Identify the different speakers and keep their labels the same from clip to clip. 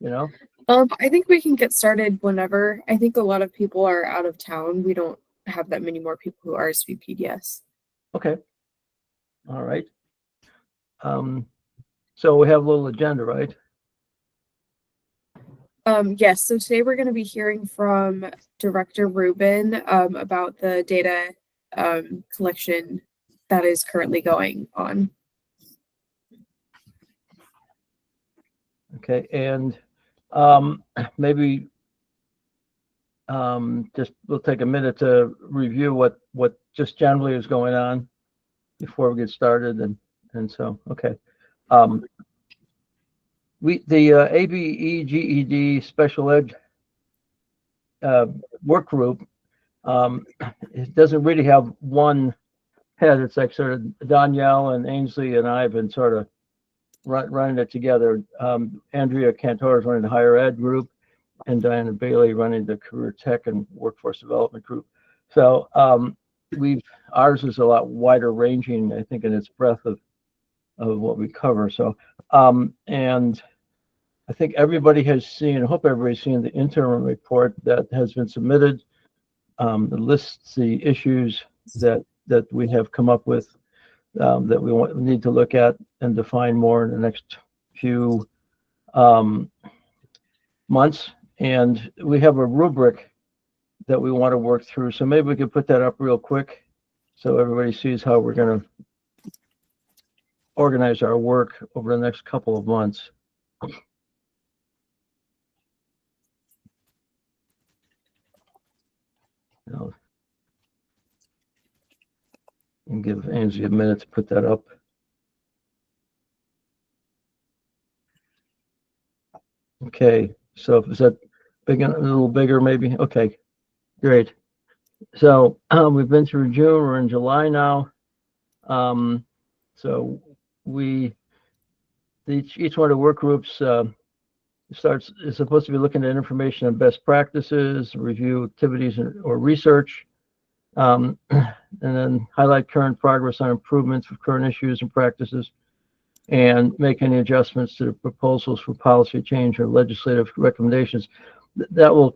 Speaker 1: you know?
Speaker 2: I think we can get started whenever. I think a lot of people are out of town. We don't have that many more people who RSVP'd, yes.
Speaker 1: Okay. All right. So we have a little agenda, right?
Speaker 2: Yes, so today we're going to be hearing from Director Rubin about the data collection that is currently going on.
Speaker 1: Okay, and maybe just we'll take a minute to review what just generally is going on before we get started, and so okay. The ABE GED special ed work group, it doesn't really have one head. It's like sort of Danielle and Ainsley and I have been sort of running it together. Andrea Cantor is running the higher ed group, and Diana Bailey running the career tech and workforce development group. So ours is a lot wider ranging, I think, in its breadth of what we cover. So and I think everybody has seen, I hope everybody's seen the interim report that has been submitted. It lists the issues that we have come up with that we need to look at and define more in the next few months. And we have a rubric that we want to work through. So maybe we could put that up real quick so everybody sees how we're going to organize our work over the next couple of months. And give Angie a minute to put that up. Okay, so is that big, a little bigger maybe? Okay, great. So we've been through June, we're in July now. So each one of the work groups is supposed to be looking at information on best practices, review activities or research, and then highlight current progress on improvements of current issues and practices, and make any adjustments to the proposals for policy change or legislative recommendations. That'll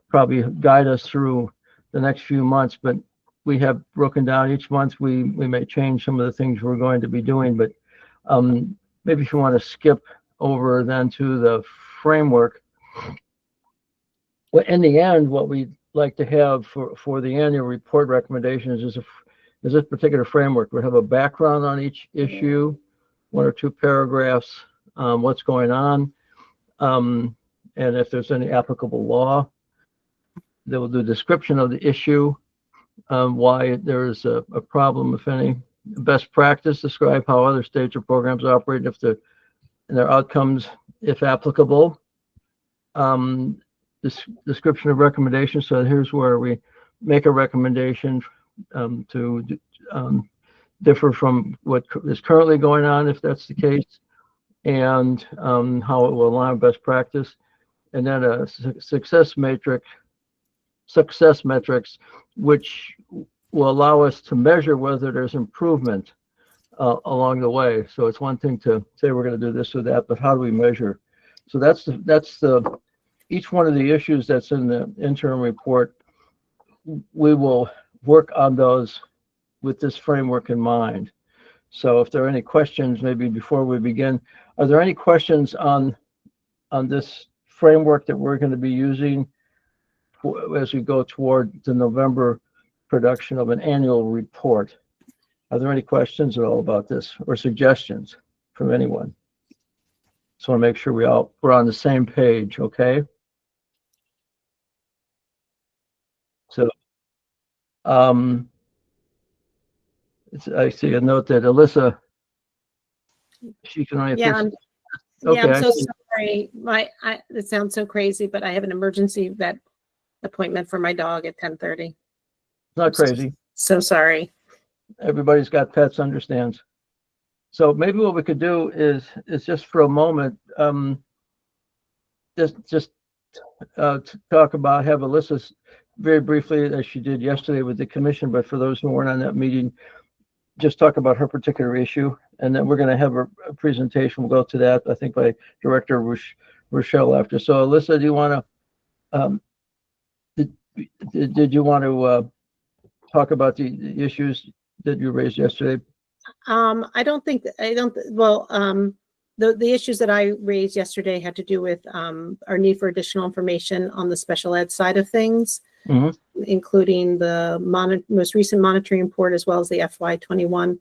Speaker 1: probably guide us through the next few months, but we have broken down each month. We may change some of the things we're going to be doing, but maybe if you want to skip over then to the framework. Well, in the end, what we'd like to have for the annual report recommendations is this particular framework. We'll have a background on each issue, 1 or 2 paragraphs, what's going on, and if there's any applicable law. They will do a description of the issue, why there is a problem, if any. Best practice, describe how other states or programs operate, and their outcomes, if applicable. This description of recommendations. So here's where we make a recommendation to differ from what is currently going on, if that's the case, and how it will align with best practice. And then a success metrics, which will allow us to measure whether there's improvement along the way. So it's one thing to say we're going to do this or that, but how do we measure? So that's each one of the issues that's in the interim report. We will work on those with this framework in mind. So if there are any questions, maybe before we begin, are there any questions on this framework that we're going to be using as we go toward the November production of an annual report? Are there any questions at all about this or suggestions from anyone? Just want to make sure we're on the same page, okay? So I see a note that Alyssa, she can only
Speaker 3: I'm so sorry. It sounds so crazy, but I have an emergency vet appointment for my dog at 10:30.
Speaker 1: Not crazy.
Speaker 3: So sorry.
Speaker 1: Everybody's got pets, understands. So maybe what we could do is just for a moment, just to talk about, have Alyssa very briefly, as she did yesterday with the commission, but for those who weren't on that meeting, just talk about her particular issue, and then we're going to have a presentation. We'll go to that, I think, by Director Rochelle after. So, Alyssa, do you want to, did you want to talk about the issues that you raised yesterday?
Speaker 3: The issues that I raised yesterday had to do with our need for additional information on the special ed side of things, including the most recent monitoring report, as well as the FY21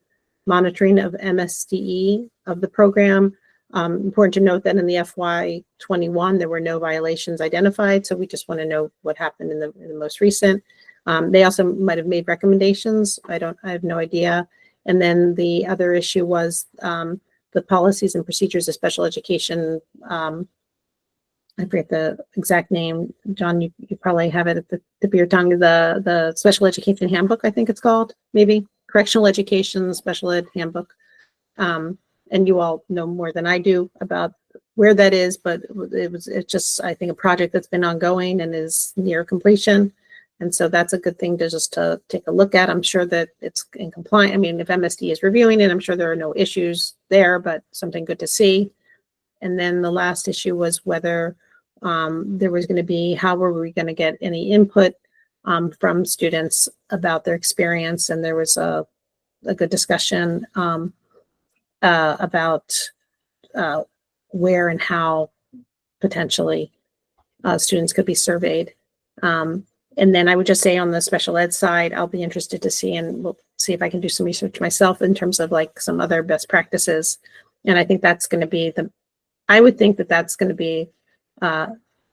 Speaker 3: monitoring of MSDE of the program. Important to note that in the FY21, there were no violations identified. So we just want to know what happened in the most recent. They also might have made recommendations. I have no idea. And then the other issue was the policies and procedures of special education. I forget the exact name. John, you probably have it at the tip of your tongue. The special education handbook, I think it's called, maybe correctional education special ed handbook. And you all know more than I do about where that is, but it's just, I think, a project that's been ongoing and is near completion. And so that's a good thing to just to take a look at. I'm sure that it's in compliance. I mean, if MSD is reviewing it, I'm sure there are no issues there, but something good to see. And then the last issue was whether there was going to be, how were we going to get any input from students about their experience. And there was a good discussion about where and how potentially students could be surveyed. And then I would just say on the special ed side, I'll be interested to see, and we'll see if I can do some research myself in terms of like some other best practices. And I think that's going to be I would think that that's going to be a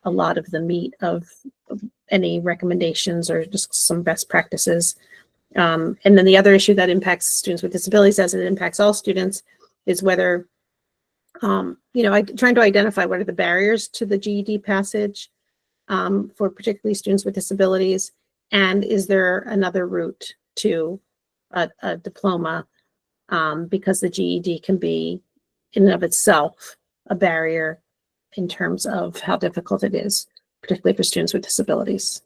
Speaker 3: lot of the meat of any recommendations or just some best practices. And then the other issue that impacts students with disabilities, as it impacts all students, is whether, trying to identify what are the barriers to the GED passage for particularly students with disabilities, and is there another route to a diploma, because the GED can be in and of itself a barrier in terms of how difficult it is, particularly for students with disabilities.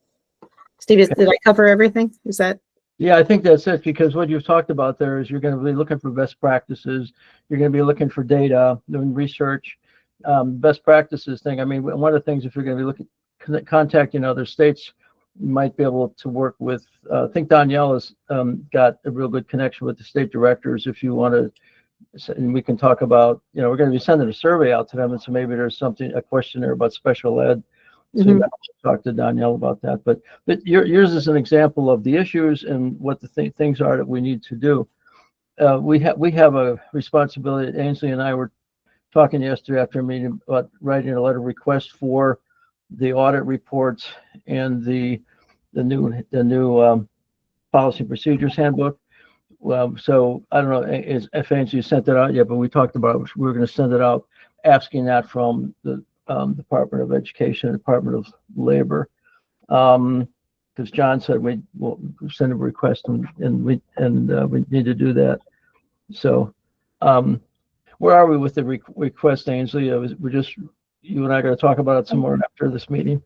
Speaker 3: Steve, did I cover everything? Is that?
Speaker 1: Yeah, I think that's it, because what you've talked about there is you're going to be looking for best practices. You're going to be looking for data, doing research, best practices thing. I mean, one of the things, if you're going to be contacting other states, you might be able to work with, I think Danielle has got a real good connection with the state directors. If you want to, and we can talk about, we're going to be sending a survey out to them. And so maybe there's a question there about special ed. So you might talk to Danielle about that. But yours is an example of the issues and what the things are that we need to do. We have a responsibility. Ainsley and I were talking yesterday after a meeting about writing a letter of request for the audit reports and the new policy procedures handbook. So I don't know if Ainsley sent that out yet, but we talked about we were going to send it out, asking that from the Department of Education, Department of Labor, because John said we will send a request, and we need to do that. So where are we with the request, Ainsley? We're just, you and I going to talk about it some more after this meeting.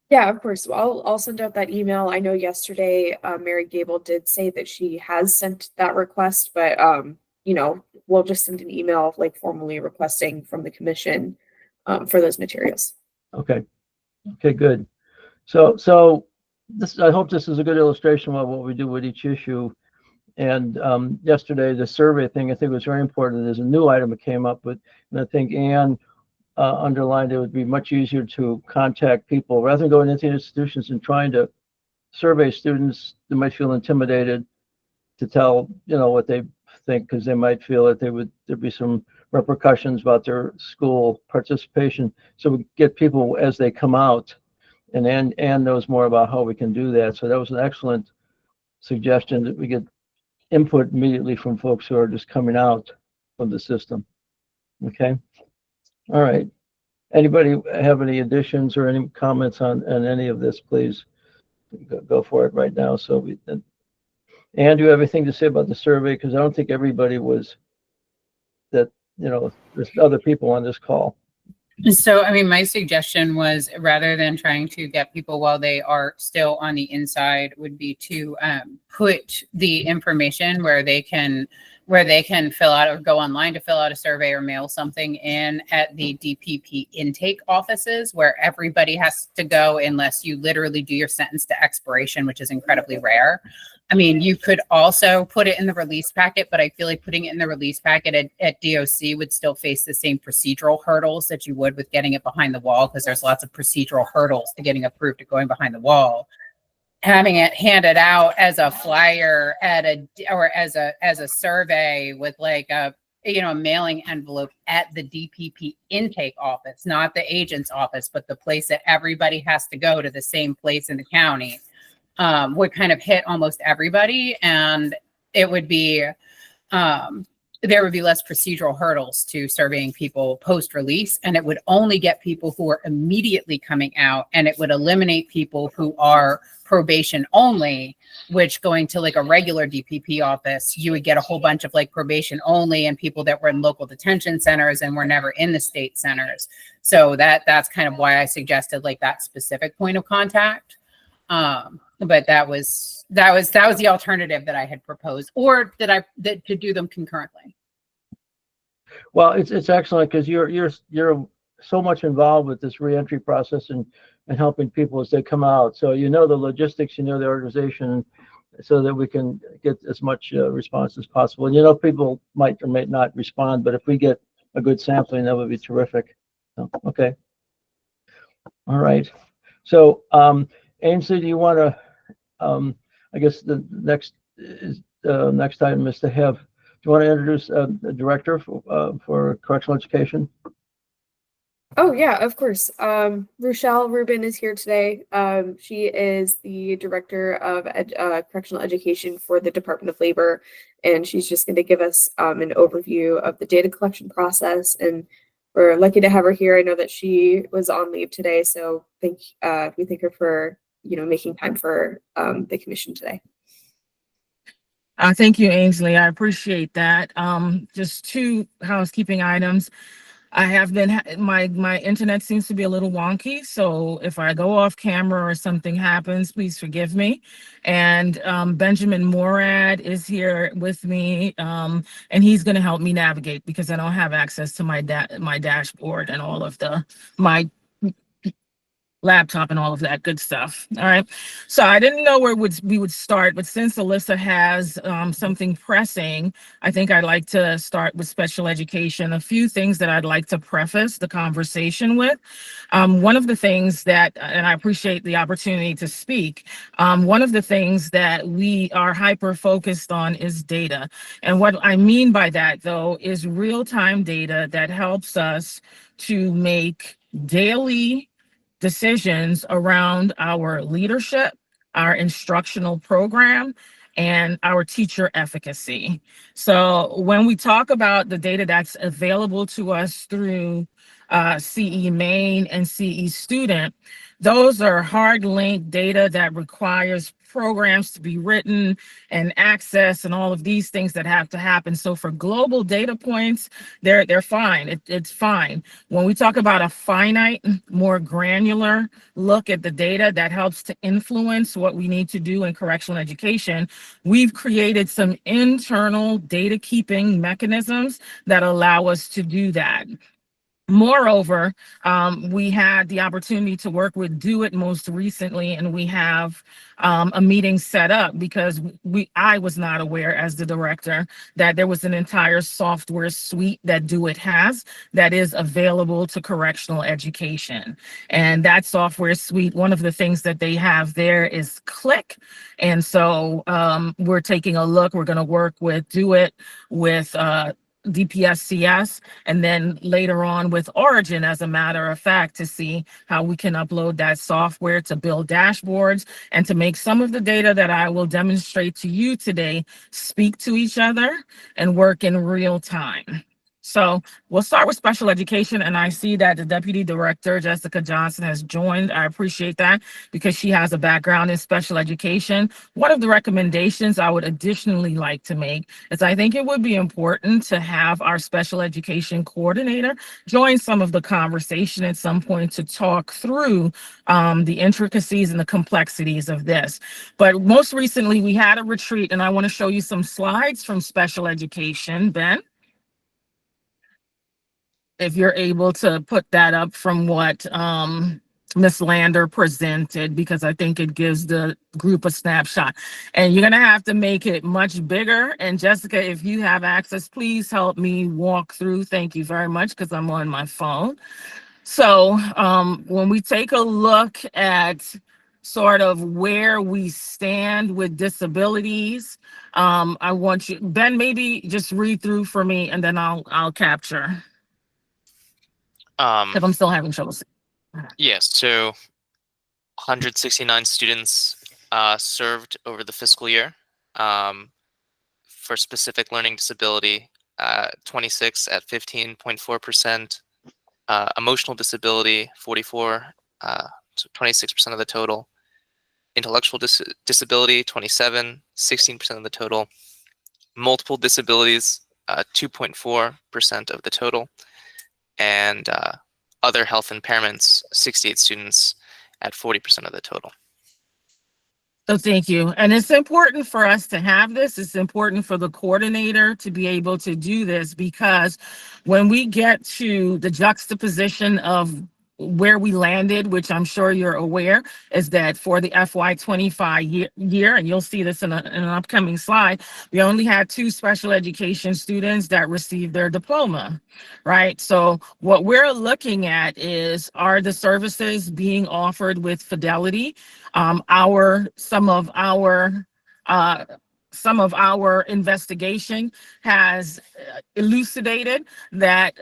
Speaker 2: Yeah, of course. Well, I'll send out that email. I know yesterday Mary Gable did say that she has sent that request, but we'll just send an email like formally requesting from the commission for those materials.
Speaker 1: Okay, good. So this, I hope this is a good illustration of what we do with each issue. And yesterday, the survey thing, I think was very important. There's a new item that came up with, and I think Anne underlined it would be much easier to contact people rather than going into institutions and trying to survey students that might feel intimidated to tell, what they think, because they might feel that there'd be some repercussions about their school participation. So we get people as they come out, and Anne knows more about how we can do that. So that was an excellent suggestion, that we get input immediately from folks who are just coming out of the system. Okay. All right. Anybody have any additions or any comments on any of this, please go for it right now. So Anne, do you have anything to say about the survey? Because I don't think everybody was that, there's other people on this call.
Speaker 4: So, I mean, my suggestion was rather than trying to get people while they are still on the inside would be to put the information where they can fill out or go online to fill out a survey or mail something in at the DPP intake offices where everybody has to go unless you literally do your sentence to expiration, which is incredibly rare. I mean, you could also put it in the release packet, but I feel like putting it in the release packet at DOC would still face the same procedural hurdles that you would with getting it behind the wall, because there's lots of procedural hurdles to getting approved to going behind the wall. Having it handed out as a flyer or as a survey with like a mailing envelope at the DPP intake office, not the agent's office, but the place that everybody has to go to, the same place in the county. Would kind of hit almost everybody, and it would be there would be less procedural hurdles to surveying people post-release, and it would only get people who are immediately coming out, and it would eliminate people who are probation only, which going to like a regular DPP office, you would get a whole bunch of like probation only and people that were in local detention centers and were never in the state centers. So that's kind of why I suggested like that specific point of contact. But that was the alternative that I had proposed, or that to do them concurrently.
Speaker 1: Well, it's excellent because you're so much involved with this reentry process and helping people as they come out. So you know the logistics, you know the organization, so that we can get as much response as possible. And you know people might or may not respond, but if we get a good sampling, that would be terrific. So, okay. All right. So Ainsley, do you want to? I guess the next item is to have. Do you want to introduce the director for correctional education?
Speaker 2: Oh yeah, of course. Rochelle Rubin is here today. She is the director of correctional education for the Department of Labor, and she's just going to give us an overview of the data collection process. And we're lucky to have her here. I know that she was on leave today, so we thank her for making time for the commission today.
Speaker 5: Thank you, Ainsley. I appreciate that. Just two housekeeping items. I have been, my internet seems to be a little wonky. So if I go off camera or something happens, please forgive me. And Benjamin Morad is here with me, and he's going to help me navigate because I don't have access to my dashboard and all of my laptop and all of that good stuff. All right. So I didn't know where we would start, but since Alyssa has something pressing, I think I'd like to start with special education. A few things that I'd like to preface the conversation with. One of the things that, and I appreciate the opportunity to speak, one of the things that we are hyper focused on is data. And what I mean by that, though, is real-time data that helps us to make daily decisions around our leadership, our instructional program, and our teacher efficacy. So when we talk about the data that's available to us through CE Main and CE Student, those are hard link data that requires programs to be written and access and all of these things that have to happen. So for global data points, they're fine. It's fine. When we talk about a finite, more granular look at the data that helps to influence what we need to do in correctional education, we've created some internal data keeping mechanisms that allow us to do that. Moreover, we had the opportunity to work with Do It most recently, and we have a meeting set up because I was not aware as the director that there was an entire software suite that Do It has that is available to correctional education. And that software suite, one of the things that they have there is Click. And so we're taking a look, we're going to work with Do It, with DPSCS, and then later on with Origin, as a matter of fact, to see how we can upload that software to build dashboards and to make some of the data that I will demonstrate to you today speak to each other and work in real time. So we'll start with special education, and I see that the Deputy Director, Jessica Johnson, has joined. I appreciate that because she has a background in special education. One of the recommendations I would additionally like to make is I think it would be important to have our special education coordinator join some of the conversation at some point to talk through the intricacies and the complexities of this. But most recently, we had a retreat, and I want to show you some slides from special education. Ben, if you're able to put that up from what Ms. Lander presented, because I think it gives the group a snapshot. And you're gonna have to make it much bigger. And Jessica, if you have access, please help me walk through. Thank you very much, because I'm on my phone. So when we take a look at sort of where we stand with disabilities, I want you, Ben, maybe just read through for me, and then I'll capture. If I'm still having trouble.
Speaker 6: Yes, so 169 students served over the fiscal year for specific learning disability, 26 at 15.4%, emotional disability, 44, so 26% of the total, intellectual disability, 27, 16% of the total, multiple disabilities, 2.4% of the total, and other health impairments, 68 students at 40% of the total.
Speaker 5: So thank you. And it's important for us to have this. It's important for the coordinator to be able to do this, because when we get to the juxtaposition of where we landed, which I'm sure you're aware, is that for the FY25 year, and you'll see this in an upcoming slide, we only had 2 special education students that received their diploma, right? So what we're looking at is, are the services being offered with fidelity? Some of our investigation has elucidated that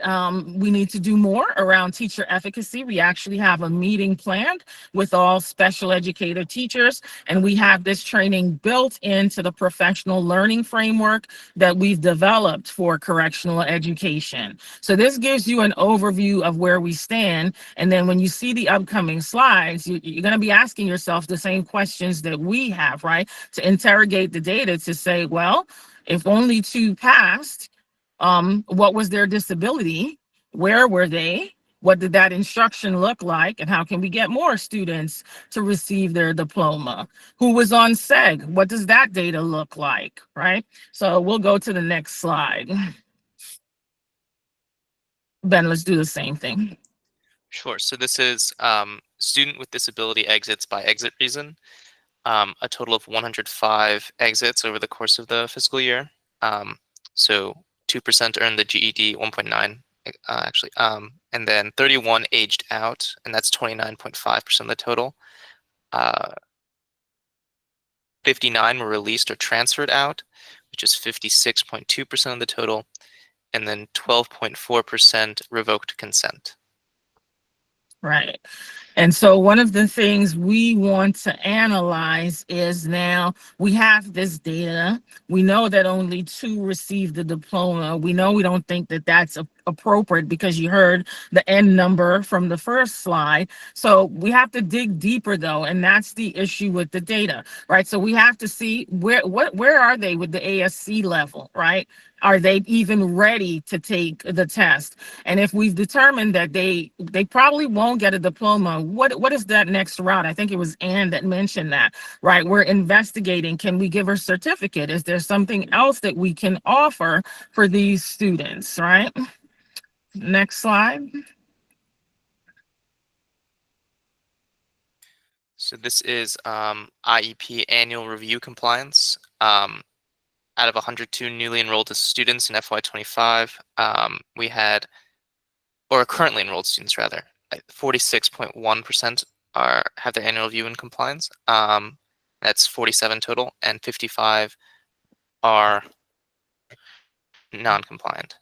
Speaker 5: we need to do more around teacher efficacy. We actually have a meeting planned with all special educator teachers, and we have this training built into the professional learning framework that we've developed for correctional education. So this gives you an overview of where we stand. And then when you see the upcoming slides, you're going to be asking yourself the same questions that we have, right? To interrogate the data to say, well, if only 2 passed, what was their disability? Where were they? What did that instruction look like? And how can we get more students to receive their diploma? Who was on SEG? What does that data look like, right? So we'll go to the next slide. Ben, let's do the same thing.
Speaker 6: Sure. So this is student with disability exits by exit reason. A total of 105 exits over the course of the fiscal year. So 2% earned the GED, 1.9 actually, and then 31 aged out, and that's 29.5% of the total. 59 were released or transferred out, which is 56.2% of the total, and then 12.4% revoked consent.
Speaker 5: Right. And so one of the things we want to analyze is, now we have this data. We know that only 2 received the diploma. We know we don't think that that's appropriate, because you heard the end number from the first slide. So we have to dig deeper, though, and that's the issue with the data, right? So we have to see where are they with the ASC level, right? Are they even ready to take the test? And if we've determined that they probably won't get a diploma, what is that next route? I think it was Ann that mentioned that, right? We're investigating. Can we give her a certificate? Is there something else that we can offer for these students, right? Next slide.
Speaker 6: So this is IEP annual review compliance. Out of 102 newly enrolled students in FY25, we had, or currently enrolled students rather, 46.1% have their annual review in compliance. That's 47 total, and 55 are non-compliant.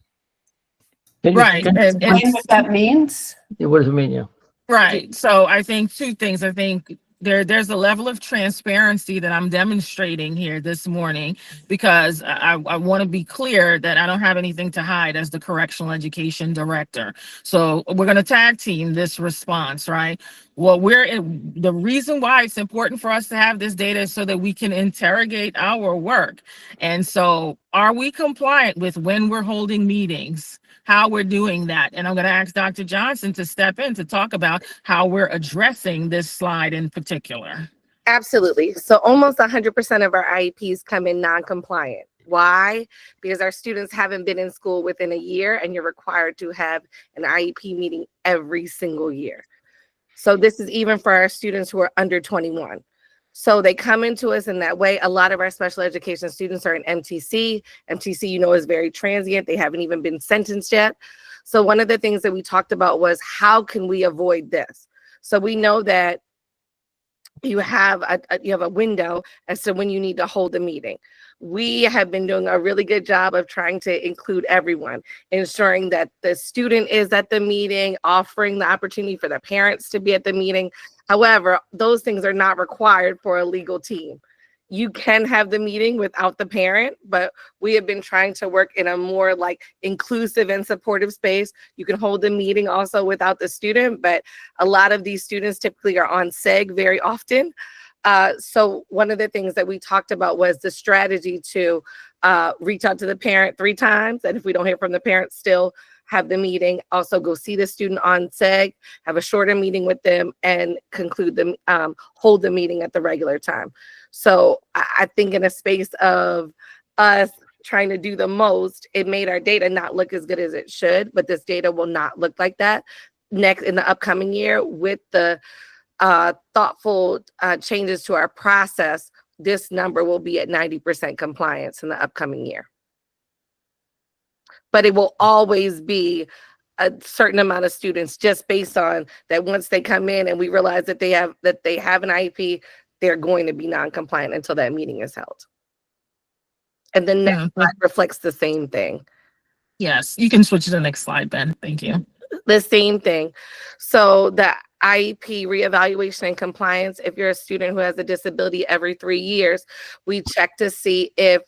Speaker 5: Right.
Speaker 1: What
Speaker 7: Explain what that means.
Speaker 1: does it mean? Yeah.
Speaker 5: Right. So I think 2 things. I think there's a level of transparency that I'm demonstrating here this morning, because I want to be clear that I don't have anything to hide as the correctional education director. So we're going to tag team this response, right? Well, the reason why it's important for us to have this data is so that we can interrogate our work. And so, are we compliant with when we're holding meetings, how we're doing that? And I'm going to ask Dr. Johnson to step in to talk about how we're addressing this slide in particular.
Speaker 7: Absolutely. So almost 100% of our IEPs come in non-compliant. Why? Because our students haven't been in school within a year, and you're required to have an IEP meeting every single year. So this is even for our students who are under 21. So they come into us in that way. A lot of our special education students are in MTC. MTC, you know, is very transient. They haven't even been sentenced yet. So one of the things that we talked about was, how can we avoid this? So we know that you have a window as to when you need to hold a meeting. We have been doing a really good job of trying to include everyone, ensuring that the student is at the meeting, offering the opportunity for the parents to be at the meeting. However, those things are not required for a legal team. You can have the meeting without the parent, but we have been trying to work in a more like inclusive and supportive space. You can hold the meeting also without the student, but a lot of these students typically are on SEG very often. So one of the things that we talked about was the strategy to reach out to the parent 3 times. And if we don't hear from the parent, still have the meeting, also go see the student on SEG, have a shorter meeting with them, and conclude them, hold the meeting at the regular time. So I think in a space of us trying to do the most, it made our data not look as good as it should, but this data will not look like that next in the upcoming year. With the thoughtful changes to our process, this number will be at 90% compliance in the upcoming year. But it will always be a certain amount of students, just based on that. Once they come in and we realize that they have an IEP, they're going to be non-compliant until that meeting is held. And the next slide reflects the same thing.
Speaker 5: Yes, you can switch to the next slide, Ben. Thank you.
Speaker 7: The same thing. So the IEP reevaluation and compliance, if you're a student who has a disability every 3 years, we check to see if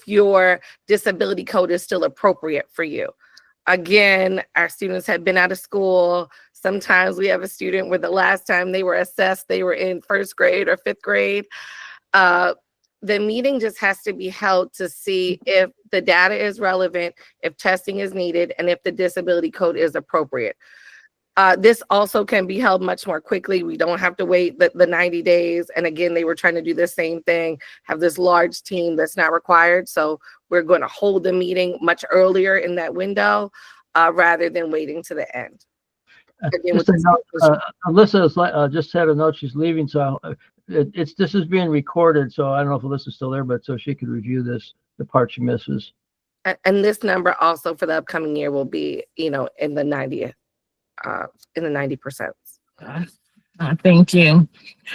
Speaker 7: your disability code is still appropriate for you. Again, our students have been out of school. Sometimes we have a student where the last time they were assessed, they were in 1st grade or 5th grade. The meeting just has to be held to see if the data is relevant, if testing is needed, and if the disability code is appropriate. This also can be held much more quickly. We don't have to wait the 90 days. And again, they were trying to do the same thing, have this large team that's not required. So we're going to hold the meeting much earlier in that window rather than waiting to the end. Again,
Speaker 1: Alyssa just had a note she's leaving, so this is being recorded, so I don't know if Alyssa's still there, but so she could review the part she misses.
Speaker 7: And this number also for the upcoming year will be, in the 90%.
Speaker 5: Thank you.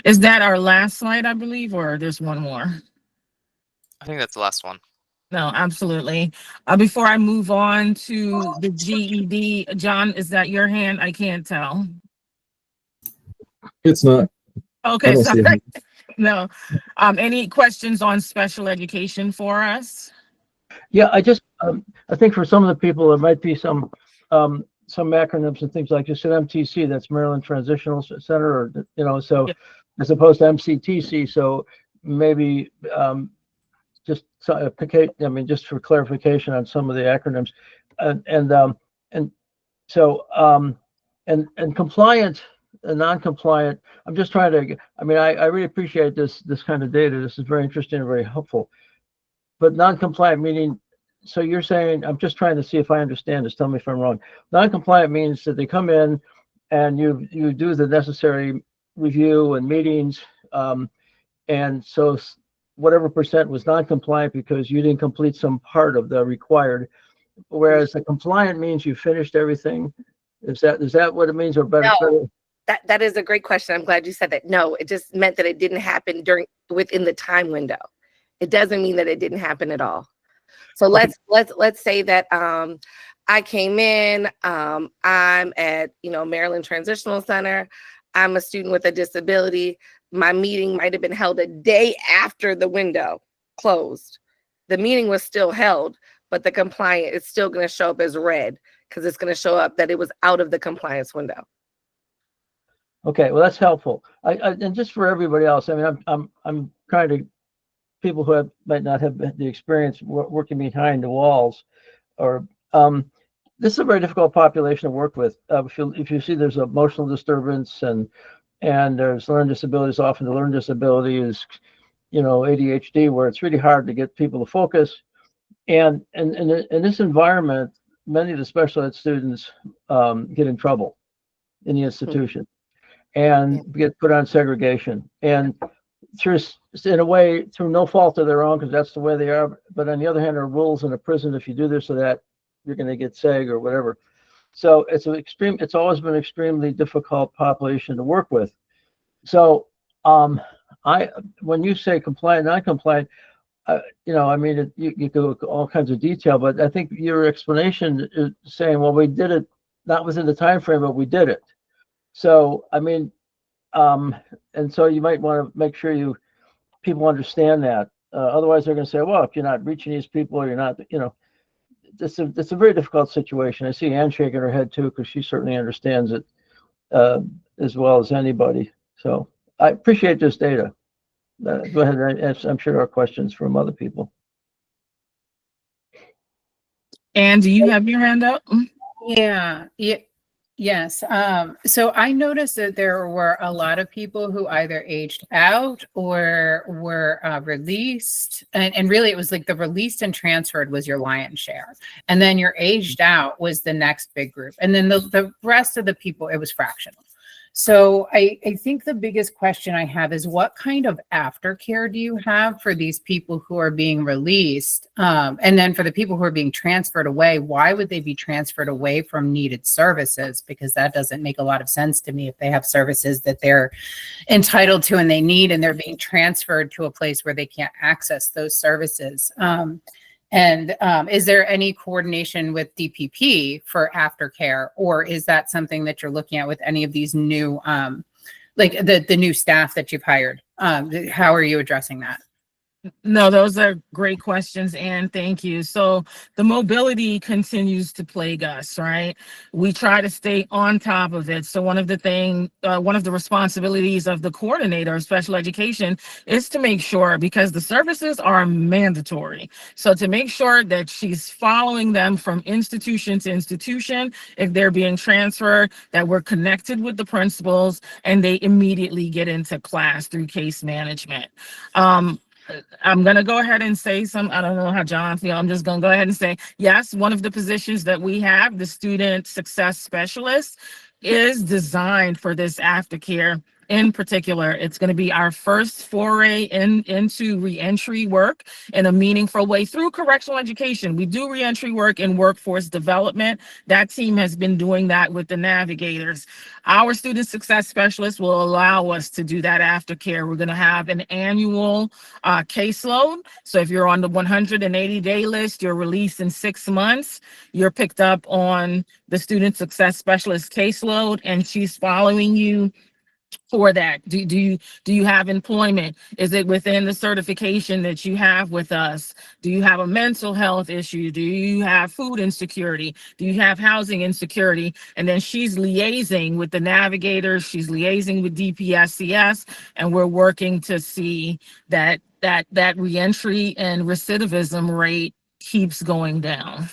Speaker 5: Is that our last slide, I believe, or there's one more?
Speaker 6: I think that's the last one.
Speaker 5: No, absolutely. Before I move on to the GED, John, is that your hand? I can't tell.
Speaker 8: It's not.
Speaker 5: Okay, sorry. No. Any questions on special education for us?
Speaker 1: Yeah, I think for some of the people, there might be some acronyms and things like just an MTC, that's Maryland Transitional Center, or, so as opposed to MCTC. So maybe just for clarification on some of the acronyms, and compliant and non-compliant. I'm just trying to. I really appreciate this kind of data. This is very interesting and very helpful. But non-compliant meaning, so you're saying, I'm just trying to see if I understand this. Tell me if I'm wrong. Non-compliant means that they come in and you do the necessary review and meetings, and so whatever percent was non-compliant because you didn't complete some part of the required. Whereas the compliant means you finished everything. Is that what it means, or better?
Speaker 7: No. That is a great question. I'm glad you said that. No, it just meant that it didn't happen within the time window. It doesn't mean that it didn't happen at all. So let's say that I came in, I'm at Maryland Transitional Center. I'm a student with a disability. My meeting might have been held a day after the window closed. The meeting was still held, but the compliant is still going to show up as red because it's going to show up that it was out of the compliance window.
Speaker 1: Okay, well, that's helpful. And just for everybody else, I mean, I'm trying to, people who might not have the experience working behind the walls, or this is a very difficult population to work with. If you see there's emotional disturbance and there's learning disabilities, often the learning disability is, ADHD, where it's really hard to get people to focus. And in this environment, many of the special ed students get in trouble in the institution and get put on segregation. And in a way, through no fault of their own, because that's the way they are. But on the other hand, there are rules in a prison. If you do this or that, you're going to get seg or whatever. So it's always been an extremely difficult population to work with. So when you say compliant, non-compliant, you go all kinds of detail, but I think your explanation is saying, well, we did it not within the time frame, but we did it. So and so you might want to make sure people understand that. Otherwise, they're going to say, well, if you're not reaching these people, or you're not, it's a very difficult situation. I see Ann shaking her head too, because she certainly understands it as well as anybody. So I appreciate this data. Go ahead. I'm sure there are questions from other people.
Speaker 5: Ann, do you have your hand up?
Speaker 4: Yeah. Yes. So I noticed that there were a lot of people who either aged out or were released. And really, it was like the released and transferred was your lion's share. And then your aged out was the next big group. And then the rest of the people, it was fractional. So I think the biggest question I have is, what kind of aftercare do you have for these people who are being released? And then for the people who are being transferred away, why would they be transferred away from needed services? Because that doesn't make a lot of sense to me if they have services that they're entitled to and they need, and they're being transferred to a place where they can't access those services. And is there any coordination with DPP for aftercare, or is that something that you're looking at with any of these new, like the new staff that you've hired? How are you addressing that?
Speaker 5: No, those are great questions, and thank you. So the mobility continues to plague us, right? We try to stay on top of it. So one of the responsibilities of the coordinator of special education is to make sure, because the services are mandatory. So to make sure that she's following them from institution to institution, if they're being transferred, that we're connected with the principals and they immediately get into class through case management. I'm going to go ahead and say I don't know how John feels. I'm just going to go ahead and say, yes, one of the positions that we have, the student success specialist, is designed for this aftercare. In particular, it's going to be our first foray into reentry work in a meaningful way through correctional education. We do reentry work in workforce development. That team has been doing that with the navigators. Our student success specialist will allow us to do that aftercare. We're going to have an annual caseload. So if you're on the 180-day list, you're released in 6 months. You're picked up on the student success specialist caseload, and she's following you for that. Do you have employment? Is it within the certification that you have with us? Do you have a mental health issue? Do you have food insecurity? Do you have housing insecurity? And then she's liaising with the navigators, she's liaising with DPSCS, and we're working to see that reentry and recidivism rate keeps going down.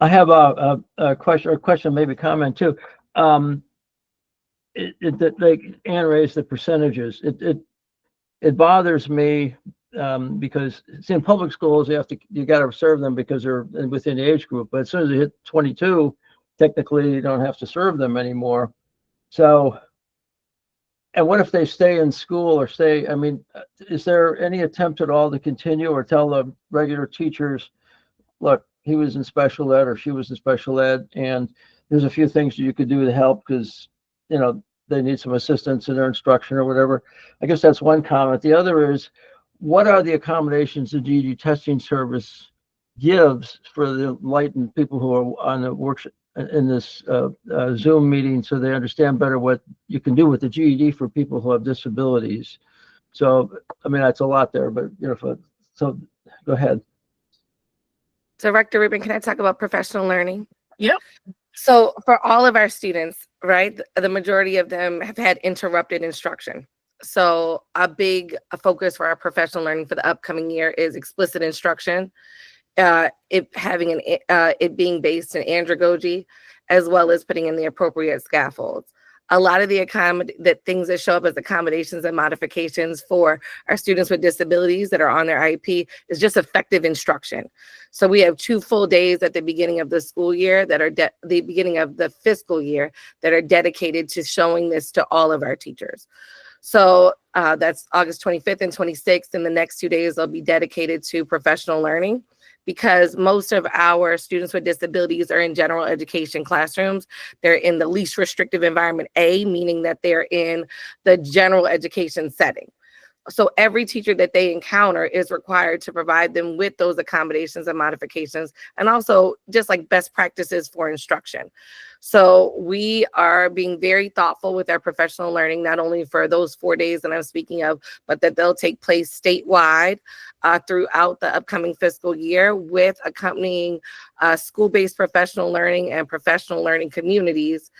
Speaker 1: I have a question, maybe comment too. Like Ann raised the percentages. It bothers me because it's in public schools. You got to serve them because they're within the age group. But as soon as they hit 22, technically you don't have to serve them anymore. So, and what if they stay in school or stay? I mean, is there any attempt at all to continue or tell the regular teachers, look, he was in special ed or she was in special ed, and there's a few things you could do to help because, they need some assistance in their instruction or whatever. I guess that's one comment. The other is, what are the accommodations the GED testing service gives for the enlightened people who are on the works in this Zoom meeting, so they understand better what you can do with the GED for people who have disabilities. So, I mean, that's a lot there, but so go ahead.
Speaker 7: Director Rubin, can I talk about professional learning?
Speaker 5: Yep.
Speaker 7: So for all of our students, right, the majority of them have had interrupted instruction. So a big focus for our professional learning for the upcoming year is explicit instruction, it being based in andragogy, as well as putting in the appropriate scaffolds. A lot of the things that show up as accommodations and modifications for our students with disabilities that are on their IEP is just effective instruction. So we have 2 full days at the beginning of the school year that are the beginning of the fiscal year that are dedicated to showing this to all of our teachers. So that's August 25th and 26th, and the next 2 days will be dedicated to professional learning, because most of our students with disabilities are in general education classrooms. They're in the least restrictive environment A, meaning that they're in the general education setting. So every teacher that they encounter is required to provide them with those accommodations and modifications, and also just like best practices for instruction. So we are being very thoughtful with our professional learning, not only for those 4 days that I'm speaking of, but that they'll take place statewide throughout the upcoming fiscal year, with accompanying school-based professional learning and professional learning communities.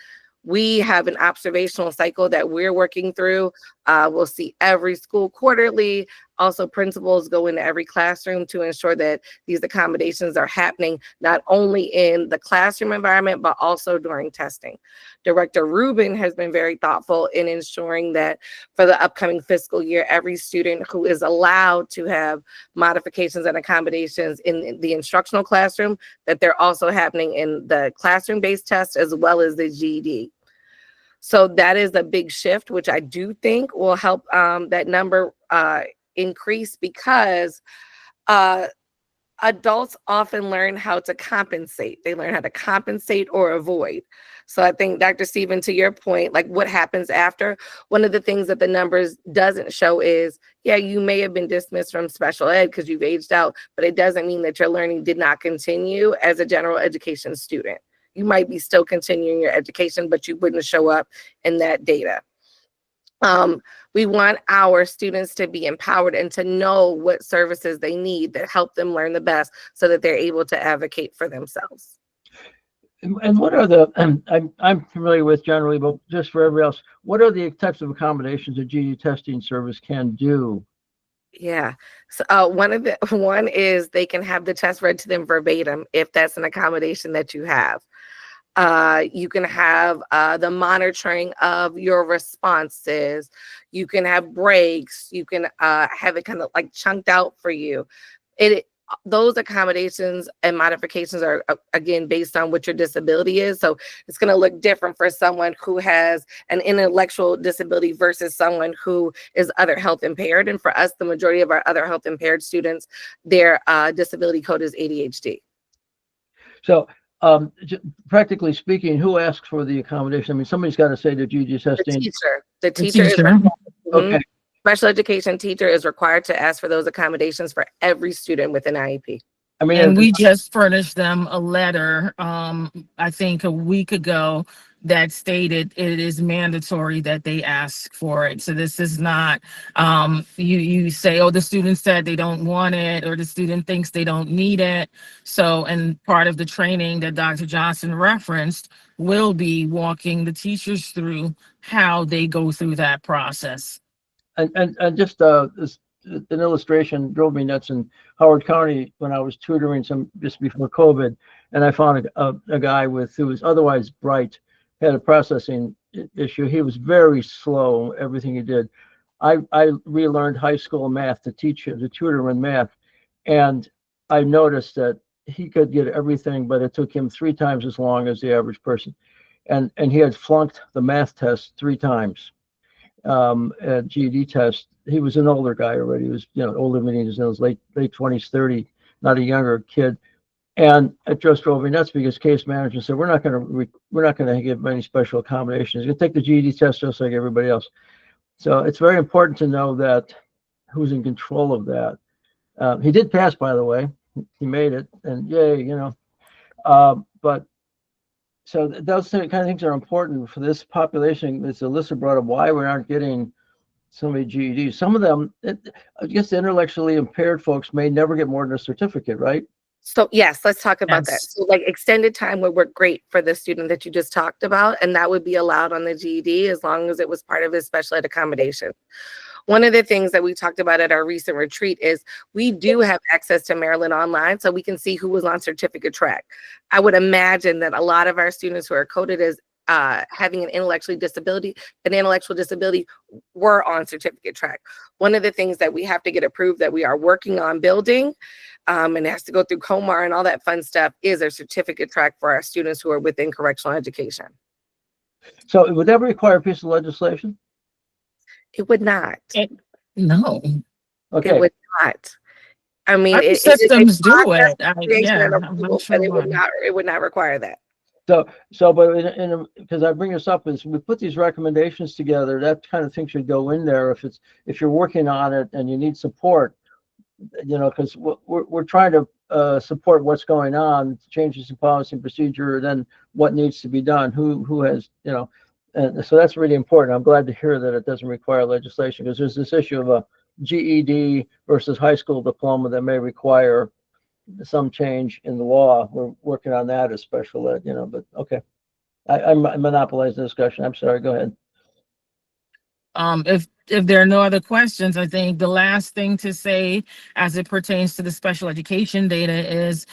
Speaker 7: We have an observational cycle that we're working through. We'll see every school quarterly. Also, principals go into every classroom to ensure that these accommodations are happening not only in the classroom environment, but also during testing. Director Rubin has been very thoughtful in ensuring that for the upcoming fiscal year, every student who is allowed to have modifications and accommodations in the instructional classroom, that they're also happening in the classroom-based test as well as the GED. So that is a big shift, which I do think will help that number increase, because adults often learn how to compensate. They learn how to compensate or avoid. So I think, Dr. Stephen, to your point, like what happens after, one of the things that the numbers doesn't show is, yeah, you may have been dismissed from special ed because you've aged out, but it doesn't mean that your learning did not continue as a general education student. You might be still continuing your education, but you wouldn't show up in that data. We want our students to be empowered and to know what services they need that help them learn the best, so that they're able to advocate for themselves.
Speaker 1: And what are the, I'm familiar with generally, but just for everybody else, what are the types of accommodations a GED testing service can do?
Speaker 7: Yeah. So one is they can have the test read to them verbatim, if that's an accommodation that you have. You can have the monitoring of your responses. You can have breaks. You can have it kind of like chunked out for you. Those accommodations and modifications are, again, based on what your disability is. So it's going to look different for someone who has an intellectual disability versus someone who is other health impaired. And for us, the majority of our other health impaired students, their disability code is ADHD.
Speaker 1: So practically speaking, who asks for the accommodation? I mean, somebody's got to say the GED testing.
Speaker 7: The teacher is
Speaker 1: okay.
Speaker 7: Special education teacher is required to ask for those accommodations for every student with an IEP.
Speaker 5: I mean, and we just furnished them a letter, I think a week ago, that stated it is mandatory that they ask for it. So this is not, you say, oh, the student said they don't want it, or the student thinks they don't need it. So, and part of the training that Dr. Johnson referenced will be walking the teachers through how they go through that process.
Speaker 1: And just an illustration drove me nuts in Howard County when I was tutoring just before COVID, and I found a guy who was otherwise bright, had a processing issue. He was very slow in everything he did. I relearned high school math to teach him, to tutor in math, and I noticed that he could get everything, but it took him 3 times as long as the average person, and he had flunked the math test 3 times. At GED test. He was an older guy already. He was, older, meaning he was in his late 20s, 30, not a younger kid. And it just drove me nuts, because case management said, we're not going to give any special accommodations. You're going to take the GED test just like everybody else. So it's very important to know that who's in control of that. He did pass, by the way. he made it, and yay, you know. But so those kind of things are important for this population. As Alyssa brought up, why we aren't getting so many GEDs. Some of them, I guess the intellectually impaired folks may never get more than a certificate, right?
Speaker 7: So yes, let's talk about that.
Speaker 5: Yes.
Speaker 7: So like extended time would work great for the student that you just talked about, and that would be allowed on the GED as long as it was part of his special ed accommodation. One of the things that we talked about at our recent retreat is we do have access to Maryland Online, so we can see who was on certificate track. I would imagine that a lot of our students who are coded as having an intellectual disability were on certificate track. One of the things that we have to get approved that we are working on building, and it has to go through COMAR and all that fun stuff, is a certificate track for our students who are within correctional education.
Speaker 1: So would that require a piece of legislation?
Speaker 7: It would not.
Speaker 5: No.
Speaker 1: Okay.
Speaker 7: It would not. I mean,
Speaker 5: Other
Speaker 7: it
Speaker 5: systems do it.
Speaker 7: creation
Speaker 5: Yeah,
Speaker 7: and
Speaker 5: I'm
Speaker 7: approval,
Speaker 5: not sure
Speaker 7: but
Speaker 5: why.
Speaker 7: it would not require that.
Speaker 1: So, but because I bring this up is we put these recommendations together, that kind of thing should go in there if you're working on it and you need support, you know, because we're trying to support what's going on, changes in policy and procedure, then what needs to be done, who has, you know, and so that's really important. I'm glad to hear that it doesn't require legislation, because there's this issue of a GED versus high school diploma that may require some change in the law. We're working on that as special ed, you know, but okay. I monopolized the discussion. I'm sorry, go ahead.
Speaker 5: If there are no other questions, I think the last thing to say as it pertains to the special education data is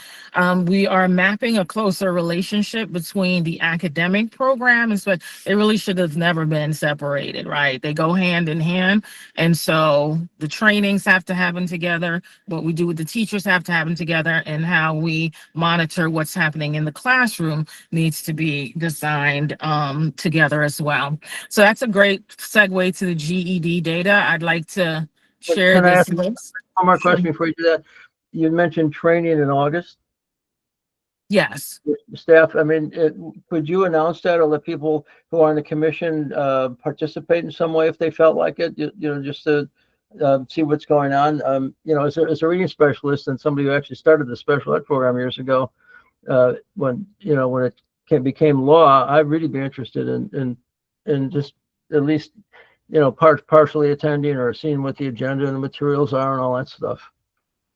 Speaker 5: we are mapping a closer relationship between the academic programs, but it really should have never been separated, right? They go hand in hand. And so the trainings have to happen together. What we do with the teachers have to happen together, and how we monitor what's happening in the classroom needs to be designed together as well. So that's a great segue to the GED data. I'd like to share
Speaker 1: Can I
Speaker 5: this
Speaker 1: ask
Speaker 5: list.
Speaker 1: one more question before you do that? You mentioned training in August.
Speaker 5: Yes.
Speaker 1: Staff, I mean, could you announce that or let people who are on the commission participate in some way if they felt like it? You know, just to see what's going on. You know, as a reading specialist and somebody who actually started the special ed program years ago, when it became law, I'd really be interested in just at least, you know, partially attending or seeing what the agenda and the materials are and all that stuff.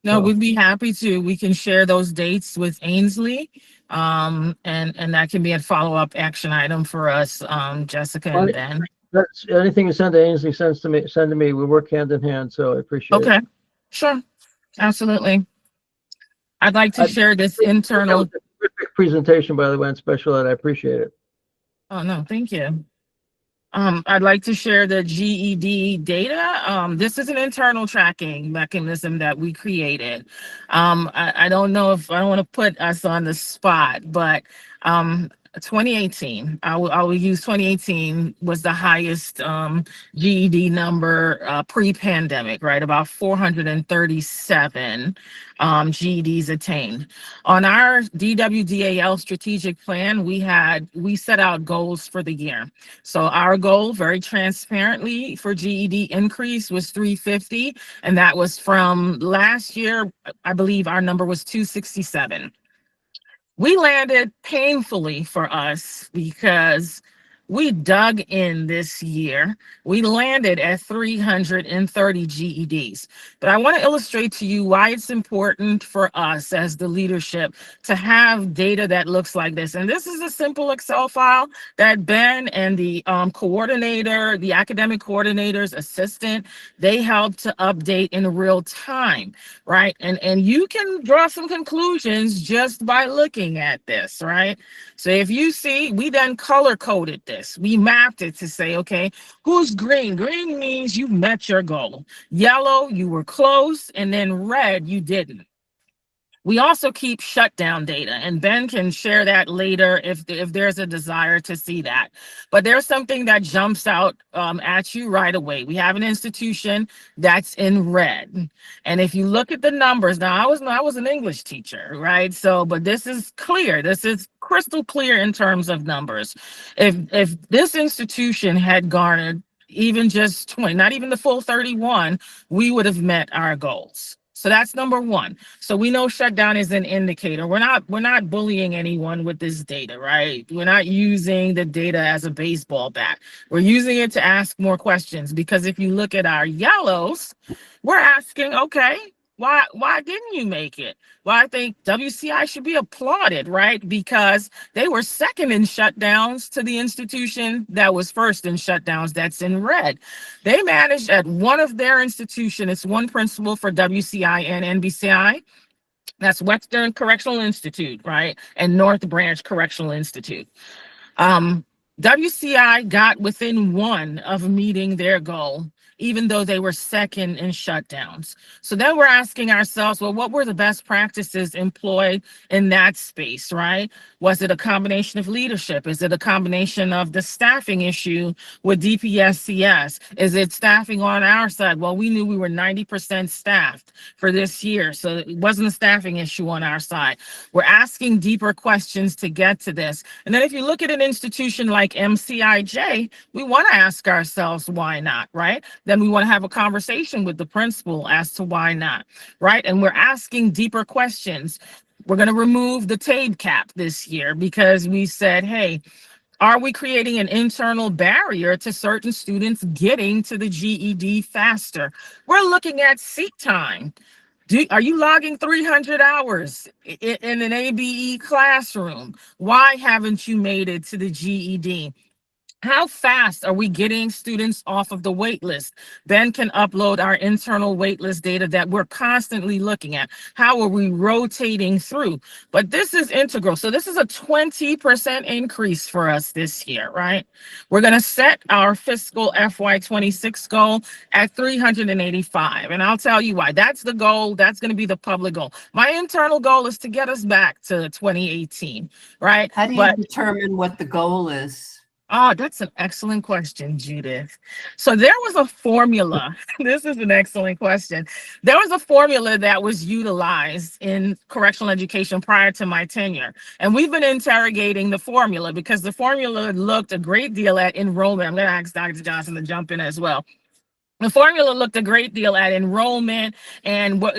Speaker 5: No, we'd be happy to. We can share those dates with Ainsley. And that can be a follow-up action item for us, Jessica and Ben.
Speaker 1: That's anything you send to Ainsley, send to me. We work hand in hand, so I appreciate it.
Speaker 5: Okay, sure, absolutely. I'd like to share this internal.
Speaker 1: Terrific presentation, by the way, on special ed. I appreciate it.
Speaker 5: Oh, no, thank you. I'd like to share the GED data. This is an internal tracking mechanism that we created. I don't know if I want to put us on the spot, but 2018, I will use 2018 was the highest GED number pre-pandemic, right? About 437 GEDs attained. On our DWDAL strategic plan, we set out goals for the year. So our goal, very transparently, for GED increase was 350, and that was from last year. I believe our number was 267. We landed painfully for us because we dug in this year. We landed at 330 GEDs. But I want to illustrate to you why it's important for us as the leadership to have data that looks like this. And this is a simple Excel file that Ben and the coordinator, the academic coordinator's assistant, they help to update in real time, right? And you can draw some conclusions just by looking at this, right? So if you see, we then color coded this. We mapped it to say, okay, who's green? Green means you met your goal. Yellow, you were close, and then red, you didn't. We also keep shutdown data, and Ben can share that later if there's a desire to see that. But there's something that jumps out at you right away. We have an institution that's in red. And if you look at the numbers, now I was an English teacher, right? So, but this is clear. This is crystal clear in terms of numbers. If this institution had garnered even just 20, not even the full 31, we would have met our goals. So that's number one. So we know shutdown is an indicator. We're not bullying anyone with this data, right? We're not using the data as a baseball bat. We're using it to ask more questions, because if you look at our yellows, we're asking, okay, why didn't you make it? Well, I think WCI should be applauded, right? Because they were second in shutdowns to the institution that was first in shutdowns, that's in red. They managed at one of their institution, it's one principal for WCI and NBCI, that's Western Correctional Institute, right? And North Branch Correctional Institute. WCI got within one of meeting their goal, even though they were second in shutdowns. So then we're asking ourselves, well, what were the best practices employed in that space, right? Was it a combination of leadership? Is it a combination of the staffing issue with DPSCS? Is it staffing on our side? Well, we knew we were 90% staffed for this year, so it wasn't a staffing issue on our side. We're asking deeper questions to get to this. And then if you look at an institution like MCIJ, we want to ask ourselves, why not, right? Then we want to have a conversation with the principal as to why not, right? And we're asking deeper questions. We're going to remove the TABE cap this year because we said, hey, are we creating an internal barrier to certain students getting to the GED faster? We're looking at seat time. Are you logging 300 hours in an ABE classroom? Why haven't you made it to the GED? How fast are we getting students off of the wait list? Ben can upload our internal wait list data that we're constantly looking at. How are we rotating through? But this is integral. So this is a 20% increase for us this year, right? We're going to set our fiscal FY26 goal at 385. And I'll tell you why. That's the goal. That's going to be the public goal. My internal goal is to get us back to 2018, right?
Speaker 8: How do you determine what the goal is?
Speaker 5: Oh, that's an excellent question, Judith. So there was a formula. This is an excellent question. There was a formula that was utilized in correctional education prior to my tenure. And we've been interrogating the formula because the formula looked a great deal at enrollment. I'm going to ask Dr. Johnson to jump in as well. The formula looked a great deal at enrollment and what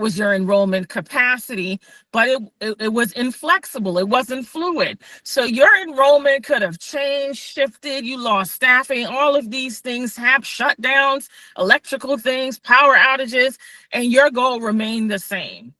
Speaker 5: was your enrollment capacity, but it was inflexible. It wasn't fluid. So your enrollment could have changed, shifted, you lost staffing, all of these things have shutdowns, electrical things, power outages, and your goal remained the same.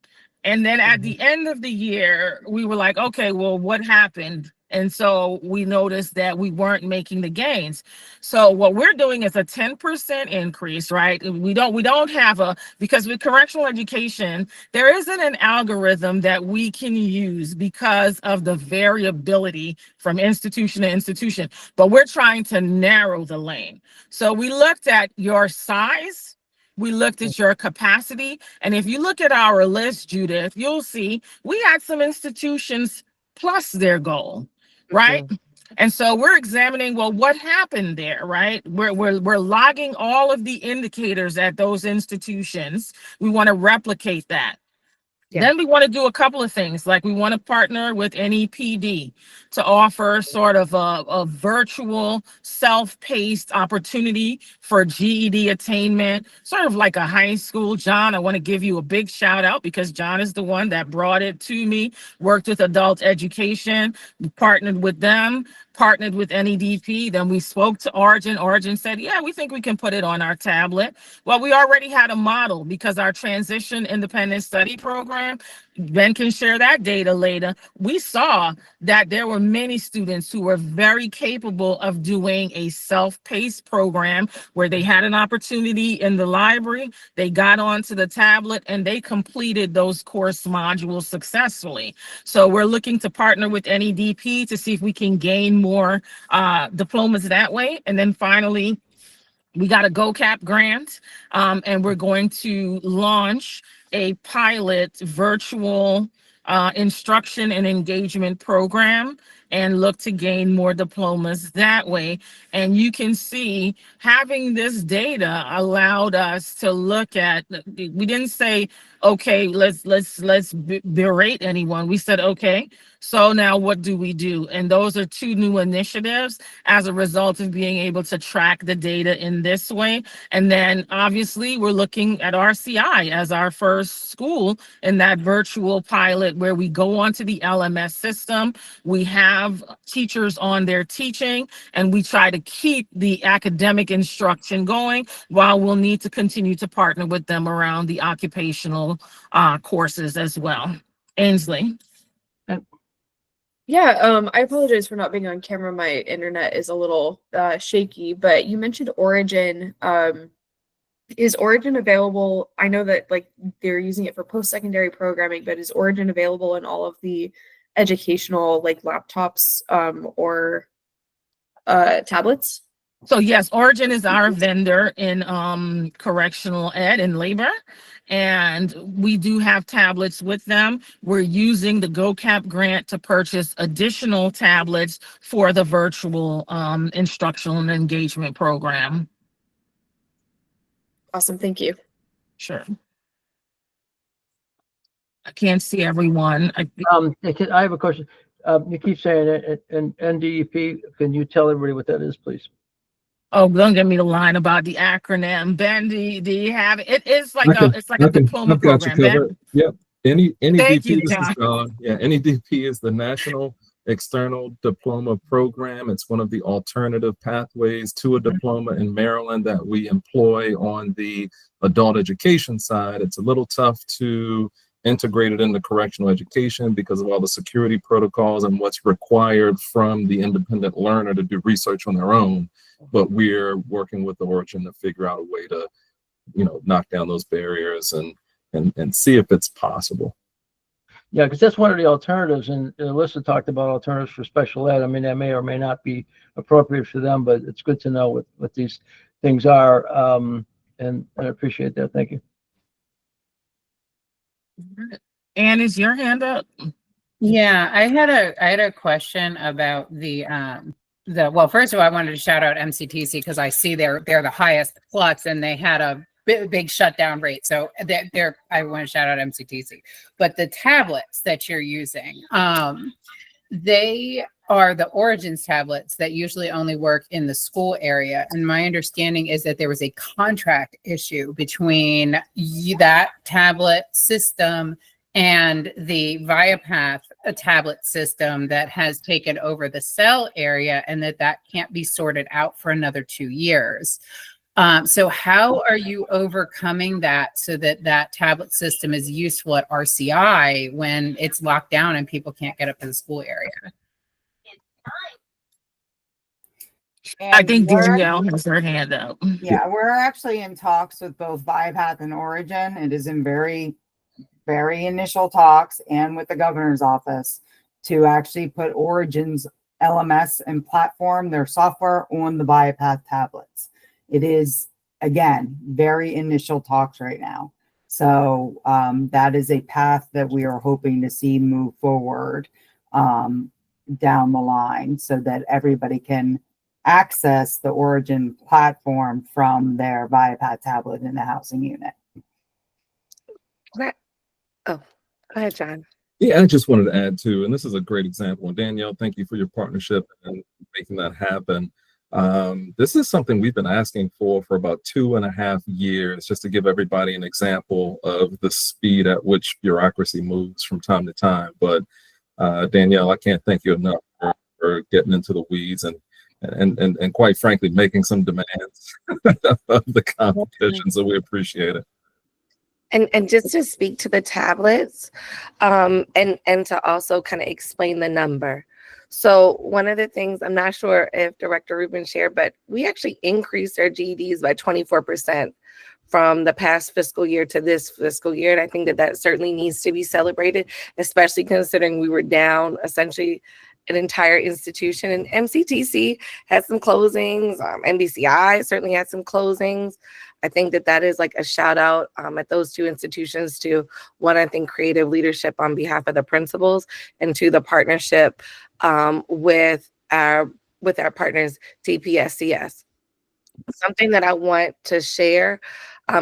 Speaker 5: And then at the end of the year, we were like, okay, well, what happened? And so we noticed that we weren't making the gains. So what we're doing is a 10% increase, right? We don't have because with correctional education, there isn't an algorithm that we can use because of the variability from institution to institution, but we're trying to narrow the lane. So we looked at your size, we looked at your capacity, and if you look at our list, Judith, you'll see we had some institutions plus their goal. Right. And so we're examining, well, what happened there, right? We're logging all of the indicators at those institutions. We want to replicate that. Yeah. Then we want to do a couple of things, like we want to partner with NEPD to offer sort of a virtual self-paced opportunity for GED attainment, sort of like a high school. John, I want to give you a big shout out because John is the one that brought it to me, worked with adult education, we partnered with them, partnered with NEDP. Then we spoke to Origin. Origin said, yeah, we think we can put it on our tablet. Well, we already had a model because our transition independent study program, Ben can share that data later. We saw that there were many students who were very capable of doing a self-paced program where they had an opportunity in the library, they got onto the tablet, and they completed those course modules successfully. So we're looking to partner with NEDP to see if we can gain more diplomas that way. And then finally, we got a GoCap grant, and we're going to launch a pilot virtual instruction and engagement program and look to gain more diplomas that way. And you can see having this data allowed us to look at, we didn't say, okay, let's berate anyone. We said, okay, so now what do we do? And those are two new initiatives as a result of being able to track the data in this way. And then obviously we're looking at RCI as our first school in that virtual pilot where we go onto the LMS system. We have teachers on there teaching, and we try to keep the academic instruction going while we'll need to continue to partner with them around the occupational courses as well. Ainsley.
Speaker 2: Yeah, I apologize for not being on camera. My internet is a little shaky, but you mentioned Origin. Is Origin available? I know that like they're using it for post-secondary programming, but is Origin available in all of the educational like laptops or tablets?
Speaker 5: So yes, Origin is our vendor in correctional ed and labor, and we do have tablets with them. We're using the GoCap grant to purchase additional tablets for the virtual instructional and engagement program.
Speaker 2: Awesome, thank you.
Speaker 5: Sure. I can't see everyone.
Speaker 1: I have a question. You keep saying it, and NDEP. Can you tell everybody what that is, please?
Speaker 5: Oh, don't get me the line about the acronym. Ben, do you have it? It is like it's like a diploma
Speaker 9: I've got you
Speaker 5: program.
Speaker 9: covered. Yep. Any
Speaker 5: Thank
Speaker 9: DP,
Speaker 5: you,
Speaker 9: this is
Speaker 5: John.
Speaker 9: any DP is the National External Diploma Program. It's one of the alternative pathways to a diploma in Maryland that we employ on the adult education side. It's a little tough to integrate it into correctional education because of all the security protocols and what's required from the independent learner to do research on their own. But we're working with the Origin to figure out a way to, knock down those barriers and see if it's possible.
Speaker 1: Yeah, because that's one of the alternatives, and Alyssa talked about alternatives for special ed. I mean, that may or may not be appropriate for them, but it's good to know what these things are, and I appreciate that. Thank you.
Speaker 5: Anne, is your hand up?
Speaker 4: Yeah, I had a question about well, first of all, I wanted to shout out MCTC because I see they're the highest plus and they had a big shutdown rate. So I want to shout out MCTC. But the tablets that you're using, they are the Origins tablets that usually only work in the school area. And my understanding is that there was a contract issue between that tablet system and the ViaPath tablet system that has taken over the cell area, and that can't be sorted out for another 2 years. So how are you overcoming that so that tablet system is useful at RCI when it's locked down and people can't get up to the school area?
Speaker 5: I think Danielle has her hand up.
Speaker 10: Yeah, we're actually in talks with both ViaPath and Origin. It is in very initial talks and with the governor's office to actually put Origin's LMS and platform, their software, on the ViaPath tablets. It is, again, very initial talks right now. So that is a path that we are hoping to see move forward down the line so that everybody can access the Origin platform from their ViaPath tablet in the housing unit.
Speaker 7: Oh, go ahead, John.
Speaker 9: Yeah, I just wanted to add too, and this is a great example. And Danielle, thank you for your partnership and making that happen. This is something we've been asking for about 2.5 years, just to give everybody an example of the speed at which bureaucracy moves from time to time. But Danielle, I can't thank you enough for getting into the weeds and quite frankly, making some demands of the competition. So we appreciate it.
Speaker 7: And just to speak to the tablets, and to also kind of explain the number. So one of the things, I'm not sure if Director Rubin shared, but we actually increased our GEDs by 24% from the past fiscal year to this fiscal year. And I think that certainly needs to be celebrated, especially considering we were down essentially an entire institution. And MCTC had some closings. NBCI certainly had some closings. I think that that is like a shout out at those two institutions to one, I think creative leadership on behalf of the principals, and to the partnership with our partners, TPSCS. Something that I want to share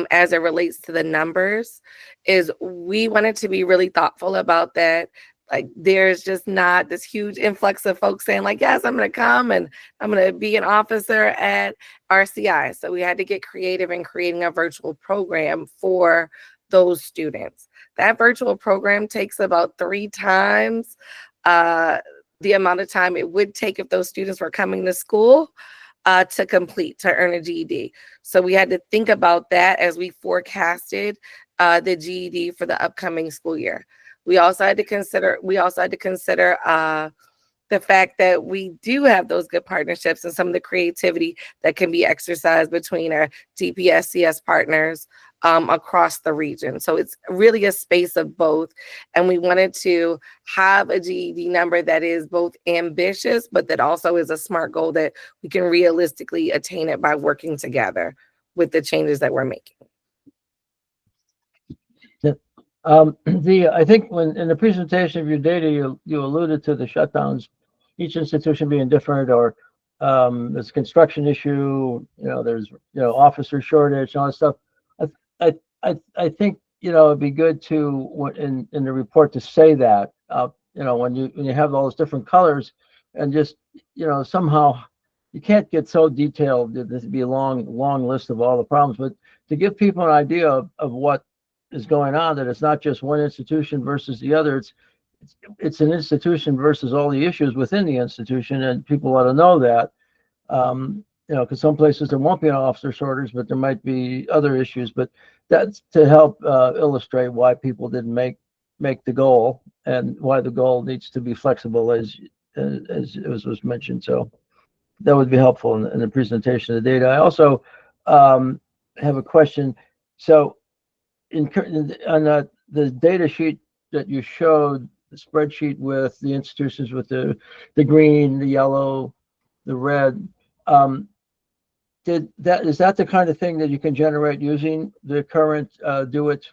Speaker 7: as it relates to the numbers is we wanted to be really thoughtful about that. Like, there's just not this huge influx of folks saying like, yes, I'm going to come and I'm going to be an officer at RCI. So we had to get creative in creating a virtual program for those students. That virtual program takes about 3 times the amount of time it would take if those students were coming to school to complete, to earn a GED. So we had to think about that as we forecasted the GED for the upcoming school year. We also had to consider the fact that we do have those good partnerships and some of the creativity that can be exercised between our TPSCS partners across the region. So it's really a space of both. And we wanted to have a GED number that is both ambitious, but that also is a SMART goal that we can realistically attain it by working together with the changes that we're making.
Speaker 1: I think when in the presentation of your data, you alluded to the shutdowns, each institution being different, or there's a construction issue, there's officer shortage and all that stuff. I think it'd be good to in the report to say that when you have all those different colors, and just somehow you can't get so detailed that this would be a long list of all the problems, but to give people an idea of what is going on, that it's not just one institution versus the other, it's an institution versus all the issues within the institution, and people ought to know that. Because some places there won't be an officer shortage, but there might be other issues. But that's to help illustrate why people didn't make the goal, and why the goal needs to be flexible, as was mentioned. So that would be helpful in the presentation of the data. I also have a question. So on the data sheet that you showed, the spreadsheet with the institutions with the green, the yellow, the red, is that the kind of thing that you can generate using the current Do-It